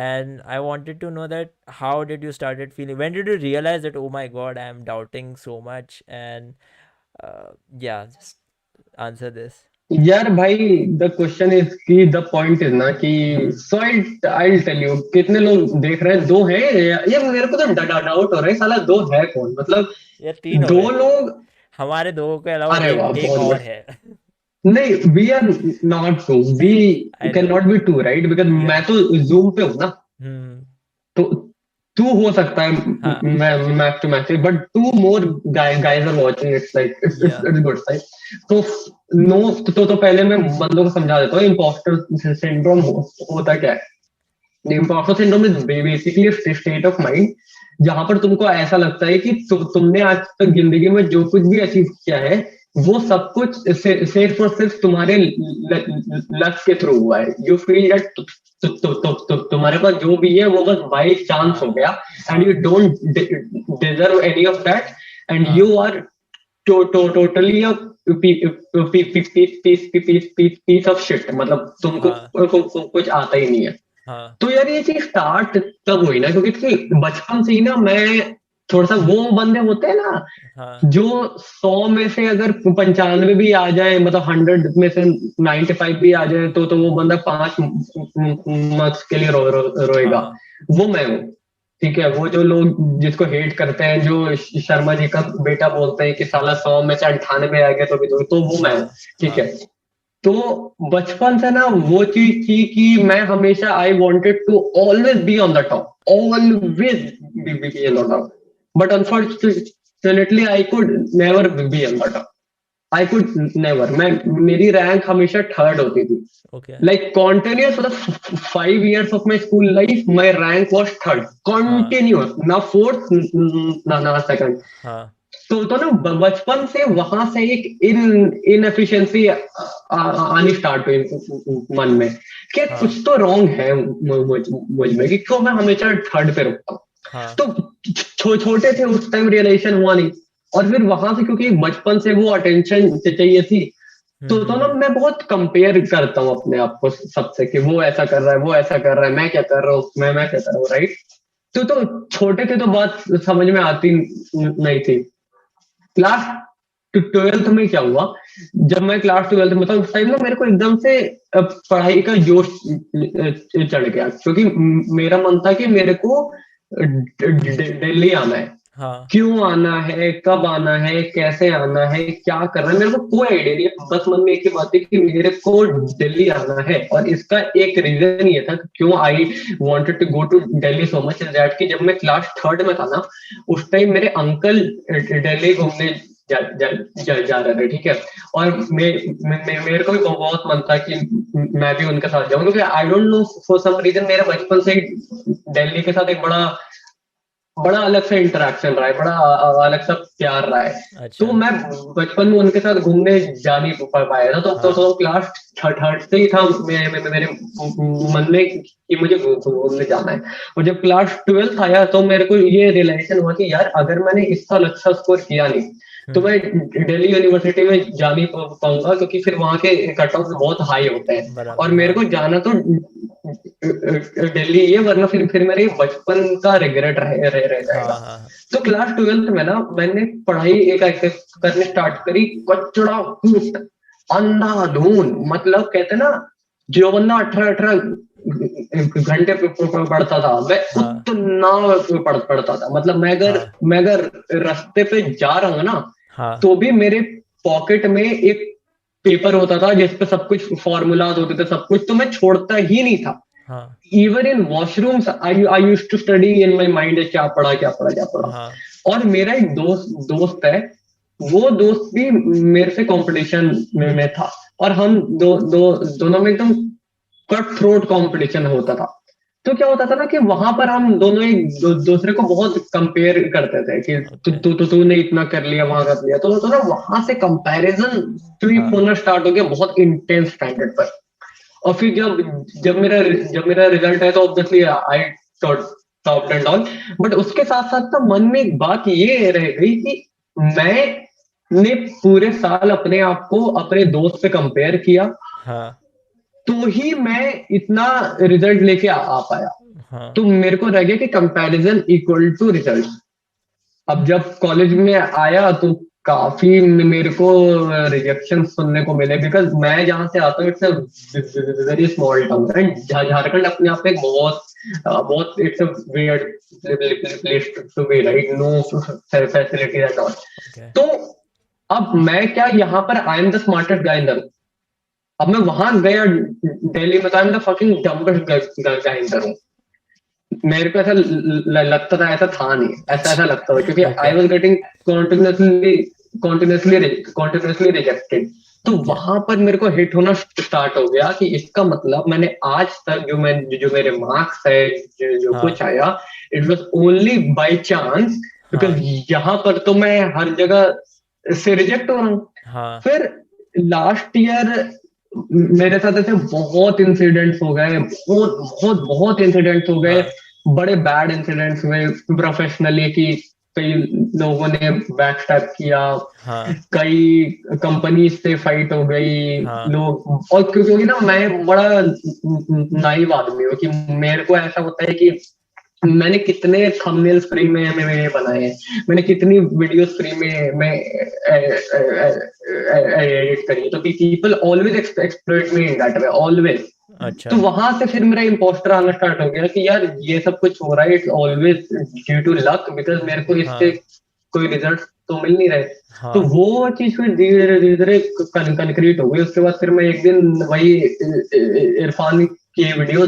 and I wanted to know that how did you started feeling, when did you realize that, oh my god, I am doubting so much, and yeah, just answer this. यार भाई the question is कि the point is ना कि Hmm. So I tell you कितने लोग देख रहे हैं. दो हैं ये मेरे को तो डाउट हो रहा है साला दो है कौन. मतलब ये तीन हो दो गए, लोग. हमारे दो के अलावा अरे एक वाह एक बहुत और गुड. है. नहीं we are not to. We I can no. Not be to right because या. मैं तो जूम पे हूँ ना. हम्म. तो टू हो सकता है हाँ. Match to match but two more guys are watching. It's like yeah. It's good right. तो नो तो पहले मैं बंदों को समझा देता हूँ इम्पोस्टर सिंड्रोम होता क्या है. Imposter syndrome is basically state of mind जहां पर तुमको ऐसा लगता है कि तुमने आज तक जिंदगी में जो कुछ भी अचीव किया है वो सब कुछ सिर्फ और सिर्फ तुम्हारे लक के थ्रू हुआ है. यू फील दैट तुम्हारे पास जो भी है वो बस बाई चांस हो हाँ. गया एंड यू हाँ. Don't deserve any of that. and हाँ you are totally a piece of shit, मतलब तुमको हाँ कुछ आता ही नहीं है। हाँ तो यार ये चीज स्टार्ट तब हुई ना, क्योंकि बचपन से ही ना मैं थोड़ा सा, वो बंदे होते हैं ना हाँ जो 100 में से अगर 95 भी आ जाए, मतलब 100 में से 95 भी आ जाए, तो वो बंदा 5 मार्क्स के लिए रोएगा। हाँ वो मैं हूँ। ठीक है, वो जो लोग जिसको हेट करते हैं, जो शर्मा जी का बेटा बोलते हैं कि साला हाँ 100 में से 98 आ गया तो वो मैं हूँ। हाँ ठीक है। हाँ तो बचपन से ना वो चीज थी कि मैं हमेशा I wanted to always be on the top, always be on the top, but unfortunately I could never be on the top. I could never, मैं मेरी रैंक हमेशा थर्ड होती थी। Okay like continuous for the 5 years of my school life, my rank was third हाँ continuous, ना fourth ना second. हाँ तो ना बचपन से वहां से एक इनएफिशिएंसी आनी स्टार्ट हुई मन में, कि हाँ कुछ तो रॉन्ग है मुझ में, कि क्यों मैं हमेशा थर्ड पे रुकता हूँ। हाँ तो छोटे थे उस टाइम, रियलाइजेशन हुआ नहीं। और फिर वहां से, क्योंकि बचपन से वो अटेंशन चाहिए थी, तो ना हम्म। मैं बहुत कंपेयर करता हूँ अपने आप को सबसे, कि वो ऐसा कर रहा है, वो ऐसा कर रहा है, मैं क्या कर रहा हूँ, मैं क्या कर रहा हूँ, राइट। तो छोटे थे तो बात समझ में आती नहीं थी। क्लास 12th में क्या हुआ, जब मैं क्लास 12th में था, उस टाइम ना मेरे को एकदम से पढ़ाई का जोश चढ़ गया, क्योंकि मेरा मन था कि मेरे को दिल्ली आना है। हाँ क्यों आना है, कब आना है, कैसे आना है, क्या करना है, मेरे को कोई आइडिया नहीं है। बस मन में एक ही बात है कि मेरे को दिल्ली आना है, और इसका एक रीजन ये था कि क्यों I wanted to go to Delhi so much, is that कि जब मैं क्लास थर्ड में था ना, उस टाइम मेरे अंकल दिल्ली घूमने जा रहे थे। ठीक है। और मेरे को भी बहुत मन था कि मैं भी उनके साथ जाऊं, क्योंकि I don't know, for some reason मेरा बचपन से ही दिल्ली के साथ एक बड़ा बड़ा अलग सा इंटरेक्शन रहा है, बड़ा अलग सा प्यार रहा है। तो अच्छा मैं बचपन में उनके साथ घूमने जा नहीं पाया था, हाँ तो क्लास थर्ड से ही था मेरे मन में कि मुझे घूमने जाना है। और जब क्लास 12th आया, तो मेरे को ये रियलाइजेशन हुआ कि यार अगर मैंने इस साल अच्छा स्कोर किया नहीं, तो हम्म मैं दिल्ली यूनिवर्सिटी में जा नहीं पाऊंगा, क्योंकि फिर वहां के कट ऑफ बहुत हाई होते हैं। और बराबर मेरे हाँ को जाना तो दिल्ली ही है, वरना फिर मेरे बचपन का रिग्रेट रह जाएगा। हाँ हाँ तो क्लास 12th में ना मैंने पढ़ाई एक ऐसे करने स्टार्ट करी, कचड़ा कूट अंधाधुन, मतलब कहते ना, जो बंदा 18-18 घंटे पढ़ता था, मैं हाँ उतना पढ़ता था। मतलब हाँ मैं अगर रास्ते पे जा रहा हूँ ना, हाँ तो भी मेरे पॉकेट में एक पेपर होता था जिसपे सब कुछ फॉर्मूलाज होते थे, सब कुछ, तो मैं छोड़ता ही नहीं था। हाँ even in washrooms I use to study in my mind, क्या पढ़ा क्या पढ़ा क्या पढ़ा। हाँ और मेरा एक दोस्त है, वो दोस्त भी मेरे से कंपटीशन में था, और हम दोनों में एकदम कट थ्रोट कंपटीशन होता था। तो क्या होता था ना, कि वहां पर हम दोनों एक दूसरे को बहुत कंपेयर करते थे, कि ओके तूने इतना कर लिया, वहां कर लिया, तो ना वहां से कंपैरिजन क्लिप हाँ होना स्टार्ट हो गया, बहुत इंटेंस स्टैंडर्ड पर। और फिर जब मेरा रिजल्ट है, तो obviously I top and all. But उसके साथ साथ ना मन में एक बात ये रह गई कि मैंने पूरे साल अपने आप को अपने दोस्त से कंपेयर किया, हाँ तो ही मैं इतना रिजल्ट लेके आ पाया। हाँ तो मेरे को रह गया कि कंपैरिजन इक्वल टू रिजल्ट। अब जब कॉलेज में आया, तो काफी मेरे को रिजेक्शन सुनने को मिले, बिकॉज मैं जहाँ से आता हूँ, it's very small town, and Jharkhand अपने आप में एक बहुत बहुत it's a weird place to be, right, no facility at all. Okay तो अब मैं क्या, यहाँ पर I am the smartest guy in the, अब मैं वहां गया दिल्ली में, तो I am the fucking dumbest guy in the, मेरे को ऐसा लगता था, ऐसा था नहीं, ऐसा अच्छा ऐसा लगता था, क्योंकि I okay was getting continuously continuously rejected. तो ओके वहां पर मेरे को हिट होना स्टार्ट हो गया कि इसका मतलब मैंने आज तक जो मेरे मार्क्स है, जो हाँ कुछ आया, it was only by chance, because हाँ यहाँ पर तो मैं हर जगह से रिजेक्ट हो रहा हूँ। हाँ फिर लास्ट ईयर मेरे साथ ऐसे बहुत इंसिडेंट्स हो गए, बहुत बहुत बहुत इंसिडेंट्स हो गए, हाँ बड़े बैड इंसिडेंट्स हुए प्रोफेशनली, कि कई लोगों ने बैक स्टैप किया, हाँ कई कंपनी से फाइट हो गई, हाँ लोग। और क्योंकि ना मैं बड़ा नाइव आदमी हूँ कि मेरे को ऐसा होता है कि मैंने कितने थंबनेल्स फ्री में बनाए हैं, मैंने कितनी वीडियोस फ्री में मैं एडिट करी है, तो people always exploit me in that way, always. अच्छा तो वहां से फिर मेरा इम्पोस्टर आना स्टार्ट हो गया कि यार ये सब कुछ हो रहा है, it's always due to luck, because मेरे को इससे हाँ कोई रिजल्ट तो मिल नहीं रहे। तो हाँ वो चीज फिर धीरे धीरे कंक्रीट हो गई। उसके बाद फिर मैं एक दिन वही इरफान की वीडियो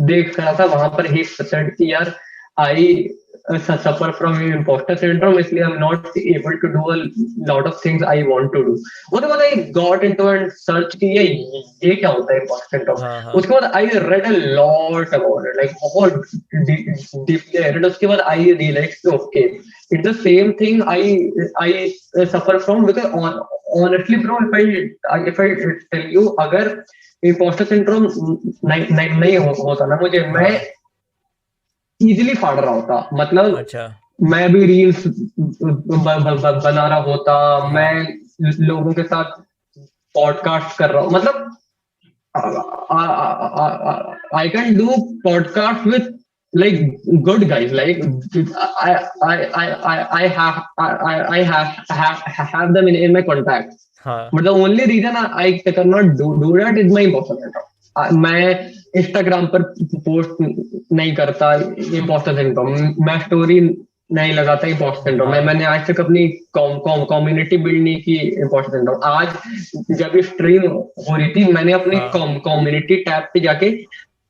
देख रहा था, वहां पर ही सेड कि यार I suffer from imposter syndrome, इसलिए I am not able to do a lot of things I want to do. उसके बाद I got into and search कि ये क्या होता है इम्पोस्टर सिंड्रोम। हाँ हाँ उसके बाद I read a lot about it, like बहुत डीपली रेड। उसके बाद I realise okay it's the same thing I suffer from, because honestly bro, if I tell you, अगर imposter syndrome नहीं होता ना मुझे, मैं हाँ इजीली फाड़ रहा होता। मतलब अच्छा मैं भी रील्स बना रहा होता, हाँ मैं लोगों के साथ पॉडकास्ट कर रहा हूँ। मतलब I can do podcast with like good guys. Like I have them in my contact. हाँ But the only reason I cannot do that is my imposter syndrome. मैं इंस्टाग्राम पर पोस्ट नहीं करता, इम्पोस्टर सिंड्रोम। मैं story नहीं लगाता, impostor syndrome. हाँ मैंने आज तक अपनी कम्युनिटी बिल्ड नहीं की, इम्पोस्टर सिंड्रोम। आज जब स्ट्रीम हो रही थी, मैंने अपनी हाँ कम्युनिटी टैब पे जाके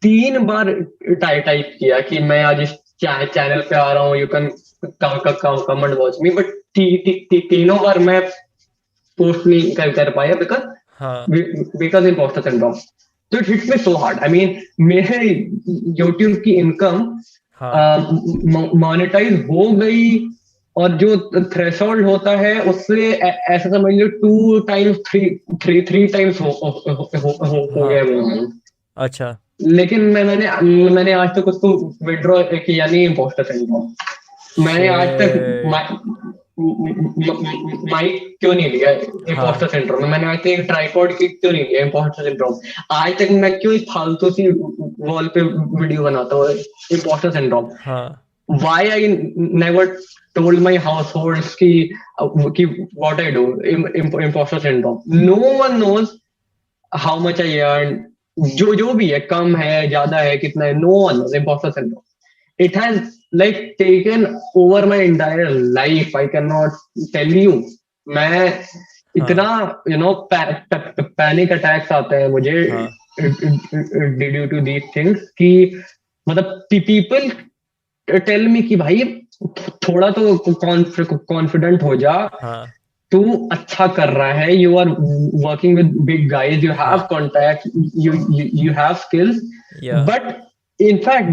3 बार टाइप किया कि मैं आज इस चैनल पे आ रहा हूँ, you can comment watch me. But तीनों बार मैं पोस्ट नहीं कर पाया, हाँ बिकॉज इम्पोस्टर सिंड्रोम। तो it hits me so hard. I mean मेरे यूट्यूब की इनकम हाँ मोनेटाइज हो गई, और जो थ्रेशोल्ड होता है उससे ऐसा समझ लो 2 टाइम्स, थ्री टाइम्स हो हाँ गया वो amount। अच्छा लेकिन मैंने आज तक उसको विड्रॉ किया नहीं, इम्पोस्टर सिंड्रोम। मैंने आज तक शिट माइक क्यों नहीं लिया, हाँ इम्पोस्टर सिंड्रोम में। मैंने आज तक एक ट्राइपॉड क्यों नहीं लिया, इम्पोस्टर सिंड्रोम। आज तक मैं क्यों इस फालतू सी वॉल पे वीडियो बनाता हूँ, इम्पोस्टर सिंड्रोम। हाँ why I never told my households कि what I do, imposter syndrome. No one knows how much I earn, जो भी है, कम है ज्यादा है कितना है, no one knows imposter syndrome. It has like taken over my entire life. I cannot tell you. मैं इतना हाँ पैनिक अटैक्स आते हैं मुझे हाँ ड्यू टू दीज थिंग्स कि मतलब पीपल टेल मी कि भाई थोड़ा तो कॉन्फिडेंट हो जा, हाँ तू अच्छा कर रहा है, you are working with big guys, you have हाँ contact, you you have skills. Yeah but in fact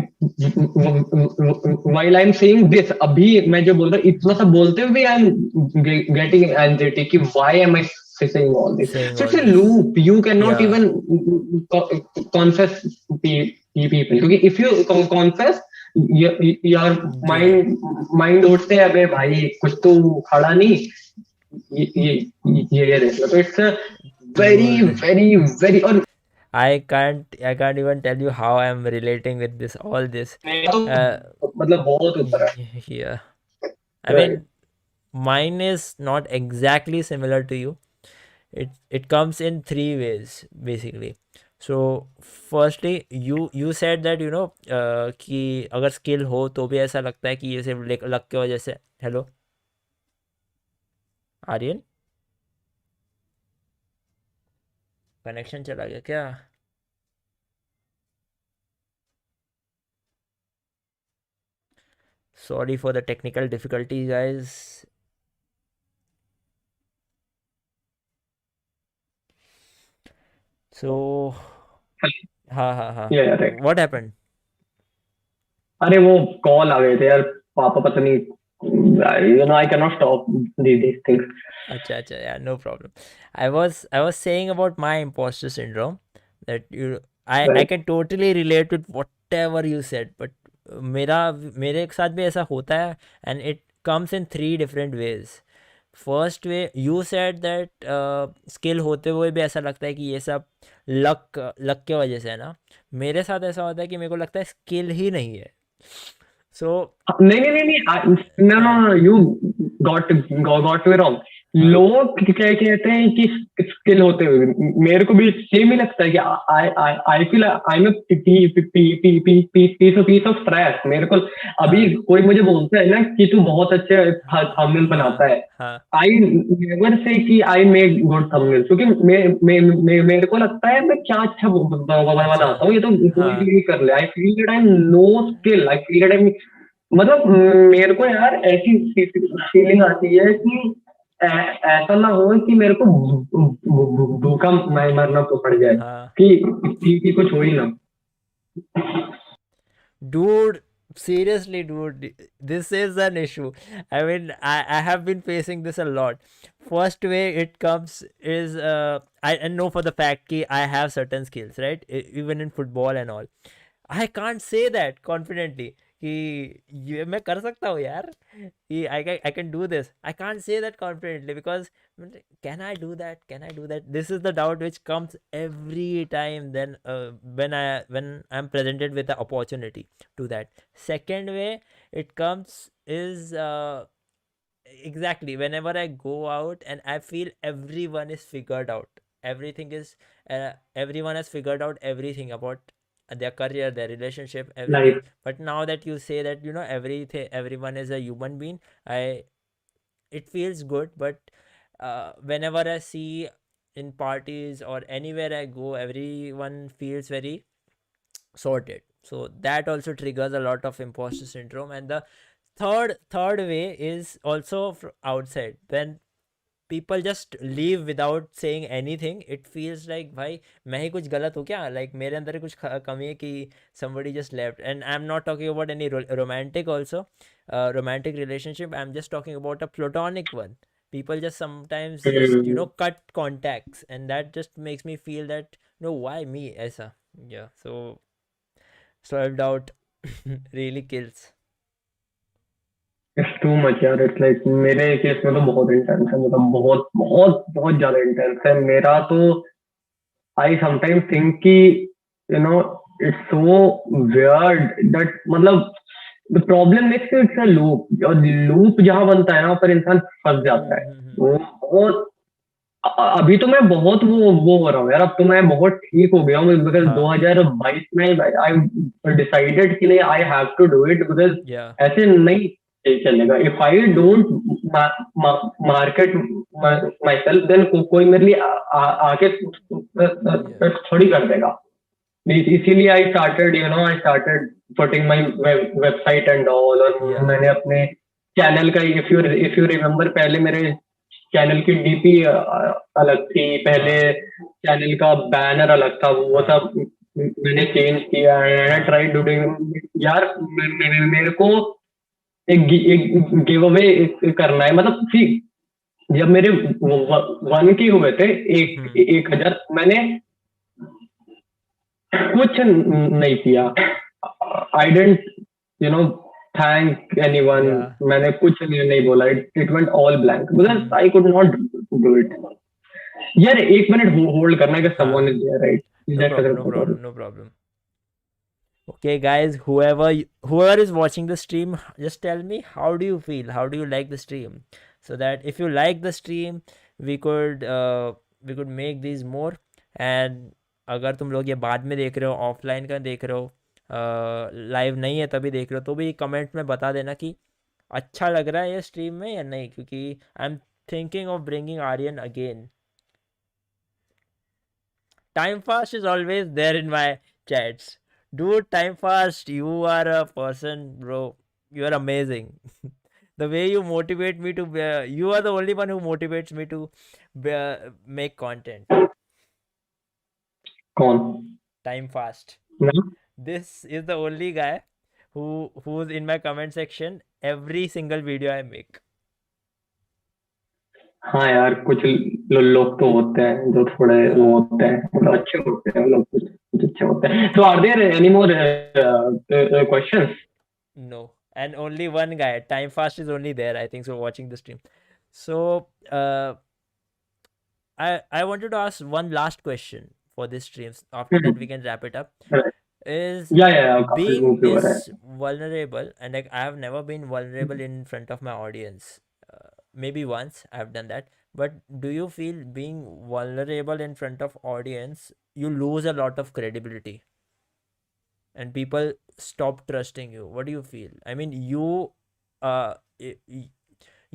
while I'm saying this, अभी मैं जो बोल रहा हूँ इतना सब बोलते हुए I'm getting anxiety कि why am I saying all this. Saying So it's all a this loop, you या cannot even confess people, क्योंकि if you confess your ये mind उठते हैं, अबे भाई कुछ तो खड़ा नहीं, ये देख लो। तो it's a very dude very very. और I can't even tell you how I'm relating with this all this मेरा uh तो मतलब बहुत ऊपर yeah I है। mean mine is not exactly similar to you. It comes in three ways basically. So firstly you said that कि अगर skill हो तो भी ऐसा लगता है कि ये सिर्फ लक के वजह से। हेलो आर्यन, कनेक्शन चला गया क्या? Sorry for the technical difficulties guys. So हाँ हाँ हाँ ये यार एक, what happened? अरे वो कॉल आ गए थे यार, पापा पता नहीं, आई can not stop these things. Acha, acha, yeah, no problem. I was saying about my imposter syndrome that I right. can totally relate with whatever you said, but मेरा मेरे साथ भी ऐसा होता है and it comes in 3 different ways. First way, you said that skill होते हुए भी ऐसा लगता है कि ये सब लक के वजह से है ना. मेरे साथ ऐसा होता है कि मेरे को लगता है स्किल ही नहीं है. सो नहीं नहीं नहीं नहीं, no no, you got me wrong. हाँ लोग क्या कहते हैं कि स्किल होते हुए, मेरे को भी सेम ही लगता है कि I feel I am piece of trash. मेरे को अभी हाँ कोई मुझे बोलता है ना कि तू बहुत अच्छे थंबनेल हाँ बनाता है, हाँ आई नेवर से कि आई मेक गुड थंबनेल, क्योंकि मेरे को लगता है मैं क्या अच्छा अच्छा बनाता हूँ, ये तो कोई हाँ भी कर ले. I feel that I am no skill, I feel that I, मतलब मेरे को यार ऐसी फीलिंग आती है कि ऐसा ना हो कि मेरे को भूखा मरना तो पड़ जाए, हाँ. कि कुछ हो ही ना. Dude, seriously, dude, this is an issue. I mean, I have been facing this a lot. First way it comes is I know for the fact that I have certain skills, right? Even in football and all. I can't say that confidently कि ये मैं कर सकता हूँ यार, कि I can do this. I can't say that confidently because can I do that, this is the doubt which comes every time. Then when I'm presented with the opportunity to that. Second way it comes is exactly whenever I go out and I feel everyone is figured out, everything is everyone has figured out everything about their career, their relationship, everything. Like, But now that you say that everything, everyone is a human being, I it feels good. But whenever I see in parties or anywhere I go, everyone feels very sorted, so that also triggers a lot of imposter syndrome. And the third way is also outside, when people just leave without saying anything. It feels like भाई मैं ही कुछ गलत हूँ क्या, like मेरे अंदर ही कुछ कमी है कि somebody just left. And I'm not talking about any romantic also, romantic relationship. I'm just talking about a platonic one. People just sometimes just cut contacts, and that just makes me feel that no, why me ऐसा. Yeah, so self doubt really kills. It's too much यार. It's like मेरे case में तो बहुत intense है, मतलब बहुत बहुत बहुत ज्यादा इंटेंस है मेरा तो. आई समटाइम थिंक कि you know it's so weird that, मतलब the problem is it's a loop, और लूप जहां बनता है ना पर इंसान फंस जाता है. वो बहुत, अभी तो मैं बहुत वो हो रहा हूँ यार. अब तो मैं बहुत ठीक हो गया हूँ, बिकॉज हाँ 2022 में आई डिसाइडेड कि नहीं, I have to do it, because yeah ऐसे नहीं चलेगा. If I don't market myself, then कोई मेरे लिए आके yeah थोड़ी कर देगा. इसीलिए I started putting my website and all. और yeah मैंने अपने चैनल का, इफ यू रिमेम्बर, पहले मेरे चैनल की डीपी अलग थी, पहले हाँ चैनल का बैनर अलग था, वो हाँ सब मैंने चेंज किया. एंड हाँ ट्राई डूइंग यार. मेरे को एक गिव अवे करना है, मतलब ठीक. जब मेरे 1K हुए थे, एक हम्म 1000, मैंने कुछ नहीं किया. I didn't you know thank anyone. yeah मैंने कुछ नहीं बोला. It went all blank because hmm I could not do it. यार एक मिनट होल्ड करना कि हाँ someone is there, right? no problem no problem no problem. Okay guys, whoever is watching the stream, just tell me how do you feel, how do you like the stream, so that if you like the stream we could make these more. And अगर तुम लोग ये बाद में देख रहे हो, offline का देख रहे हो, लाइव नहीं है तभी देख रहे हो, तो भी कमेंट में बता देना कि अच्छा लग रहा है ये स्ट्रीम में या नहीं, क्योंकि I am thinking of bringing Aryan again. Time Fast is always there in my chats. Dude, Time Fast, you are a person, bro. You are amazing. The way you motivate me to, you are the only one who motivates me to make content. कौन? Time Fast. मैं? This is the only guy who's in my comment section every single video I make. हाँ यार, कुछ लोग तो होते हैं जो थोड़े वो Uh, होते हैं, मतलब अच्छे होते हैं लोग, कुछ कुछ अच्छे होते हैं. So are there any more questions? no. and only one guy. Time Fast is only there, I think so, watching the stream. So I wanted to ask one last question for this streams. After that, we can wrap it up. Right. Is Yeah, काफी वो being भी हो रहा है. this vulnerable, and like I have never been vulnerable in front of my audience. Maybe once I've done that, but do you feel being vulnerable in front of audience, you lose a lot of credibility and people stop trusting you? What do you feel? I mean, uh y- y-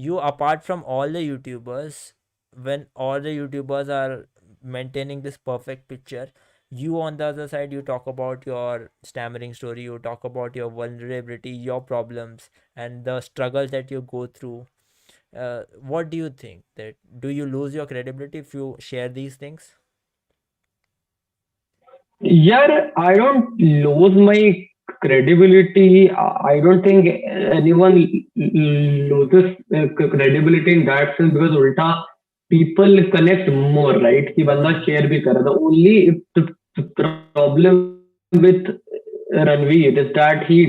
you apart from all the YouTubers, when all the YouTubers are maintaining this perfect picture, you on the other side, you talk about your stammering story, you talk about your vulnerability, your problems, and the struggles that you go through. What do you think, that do you lose your credibility if you share these things? Yeah, I don't lose my credibility. I don't think anyone loses credibility in that sense because ulta people connect more, right? कि बंदा Hmm. share भी करे. The only the problem with Ranveer is that he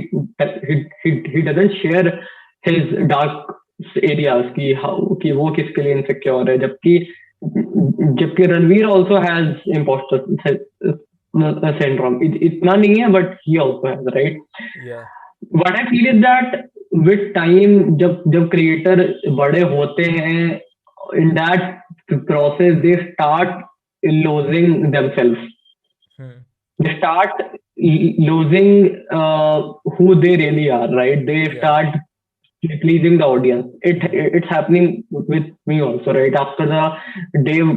doesn't share his dark areas कि how कि वो किसके लिए insecure है, जबकि जबकि Ranveer also has imposter syndrome. इतना नहीं है but he also has, right? Yeah. What I feel is that with time जब जब creator बड़े होते हैं, in that process they start losing themselves. Hmm. They start losing who they really are, right? They Yeah. start pleasing the audience. Hmm. It's happening with me also, right? After the Dave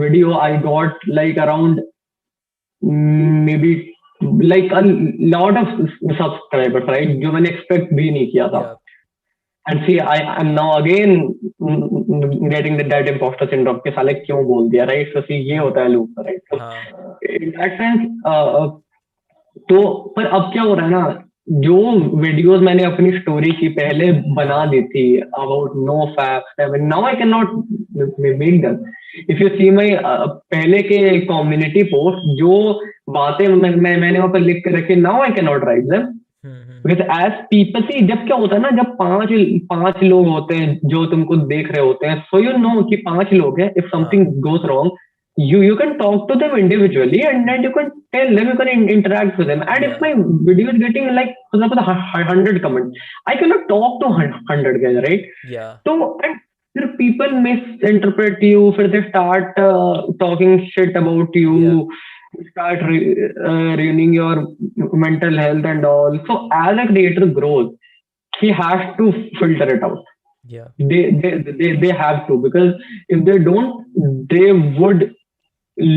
video, I got like around maybe like a lot of subscribers, right? जो मैंने expect भी नहीं किया था. Yeah. And see, I am now again getting that imposter syndrome कि साले क्यों बोल दिया, right? So see, ये Hmm. होता है loop, right? So हाँ. in that sense, तो पर अब क्या हो रहा है ना, जो वीडियोस मैंने अपनी स्टोरी की पहले बना हाँ. दी थी about no facts, I mean now I can not make them. If you see my पहले के कम्युनिटी पोस्ट, जो बातें मैंने वहां पर लिख के रखी, now I can not write them. Hmm. Hmm. Because as people see, जब क्या होता है ना, जब पांच पांच लोग होते हैं जो तुमको देख रहे होते हैं, सो यू नो कि पांच लोग हैं, इफ हाँ. Something goes wrong, you can talk to them individually, and then you can tell them, you can interact with them. And if Yeah. my video is getting like for example 100 comments, I cannot talk to 100 guys, right? Yeah. So and फिर people misinterpret you, फिर they start talking shit about you, Yeah. start ruining your mental health and all. So as a creator grows, he has to filter it out. Yeah. They have to, because if they don't, they would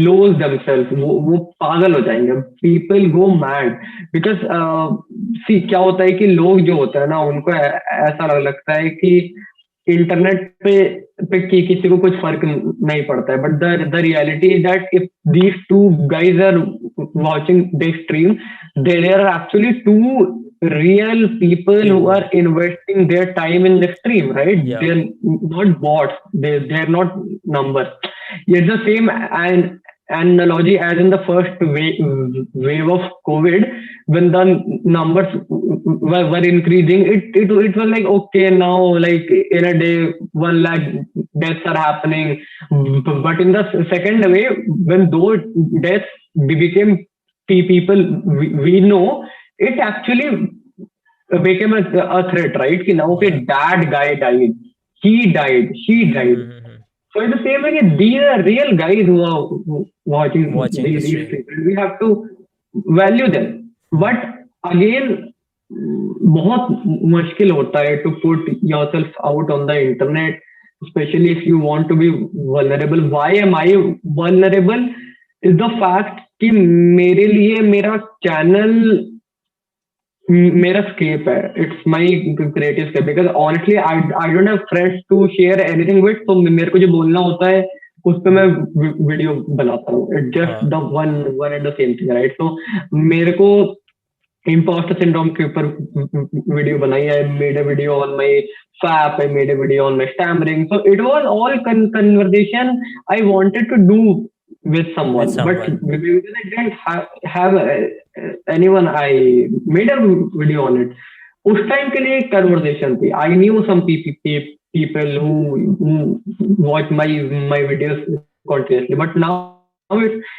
lose themselves. वो पागल हो जाएंगे. People go mad because see क्या होता है कि लोग जो होते हैं ना, उनको ऐसा लगता है कि इंटरनेट पे किसी को कुछ फर्क नहीं पड़ता है. But the reality is that if these two guys are watching this stream, there are actually two real people who are People. investing their time in the stream, right? Yeah. They're not bots. They're not numbers. It's the same analogy as in the first wave of COVID, when the numbers were increasing. It was like, okay, now like in a day 1 lakh deaths are happening. But in the second wave, when those deaths became people we know, it actually became a threat, right? Ki now, okay, Yeah. that guy died, he died, she Hmm. died. Hmm. Hmm. Hmm. So in the same way, these are real guys who are watching Watching the these stream. things, and we have to value them. Hmm. But again, बहुत मुश्किल होता है to put yourself out on the internet, especially if you want to be vulnerable. Why am I vulnerable? Is the fact कि मेरे लिए मेरा channel मेरा escape है. It's my creative escape, because honestly I don't have friends to share anything with. तो मेरे को जो बोलना होता है उस पे मैं Hmm. वीडियो बनाता हूँ. इट जस्ट हाँ. The one one and the same thing, right? तो मेरे को imposter syndrome के ऊपर वीडियो बनाई. I made a video on my fap, I made a video on my stammering. So it was all conversation I wanted to do with With someone, but someone. because I didn't have anyone, I made a video on it. उस time के लिए एक conversation थी. I knew some people who watch my videos continuously, but now it's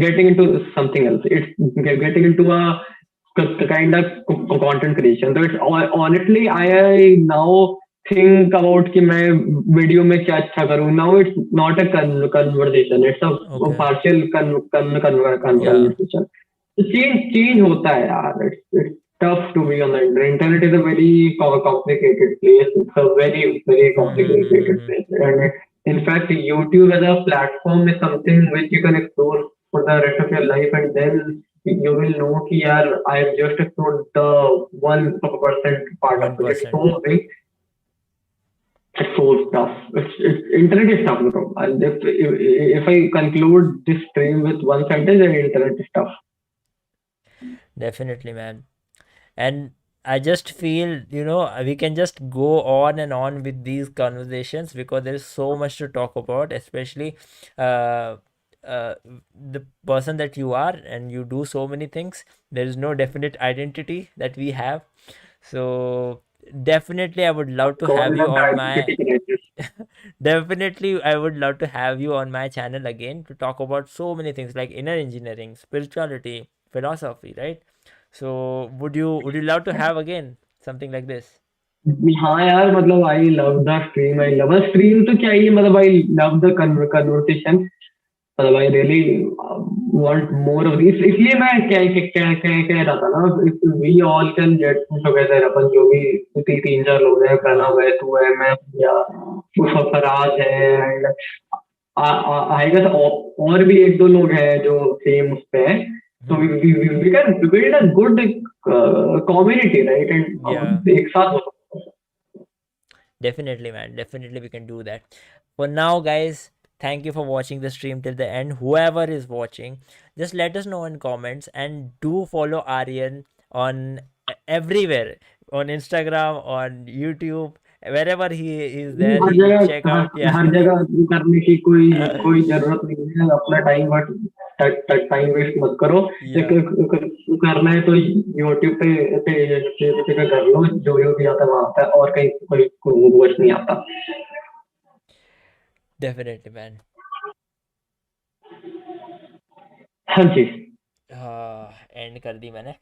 getting into something else. It's getting into a kind of content creation. So it's honestly, I now think about कि मैं video में क्या अच्छा करूँ. Now it's not a conversation, it's a Okay. partial Yeah. conversation. Change होता है यार. It's tough to be on the internet. Internet is a very complicated place. It's a very complicated Mm-hmm. place. And in fact, YouTube as a platform is something which you can explore for the rest of your life, and then you will know कि यार I've just explored the 1% part of it. It's 1%. so big. It's so tough. It's internet is tough, bro. And if I conclude this stream with one sentence, then internet is tough. Definitely, man. And I just feel, we can just go on and on with these conversations because there is so much to talk about, especially uh, uh, the person that you are, and you do so many things. There is no definite identity that we have. So definitely I would love to God have is you not on the my identity crisis. definitely I would love to have you on my channel again to talk about so many things like inner engineering, spirituality, philosophy, right? So would you love to have again something like this? हाँ यार, मतलब I love the stream. I love stream तो क्या ही है, मतलब I love the conversation. मतलब I really want more of this. इसलिए मैं कह रहा था ना, if we all can get together, अपन जो भी तीन चार लोग हैं, हाँ. प्रणव है, तू है, मैं, या फराज है, एंड आई गेस और भी एक दो लोग हैं जो सेम उस पे है. तो Hmm. We can build a good community, right? Yeah, and एक साथ definitely, man. Definitely, we can do that. For now, guys, thank you for watching the stream till the end. Whoever is watching, just let us know in comments and do follow Aryan on everywhere, on Instagram, on YouTube, wherever he is there. Her He check जगह, out. Yeah. हर जगह करने की कोई कोई जरूरत नहीं है. अपना टाइम वेस्ट मत करो. एक Yeah, करना है तो यूट्यूब पे कर लो. जो भी आता है वहां आता है, और कहीं कोई कुछ नहीं आता. definitely, man. हाँ जी. एंड कर दी मैंने.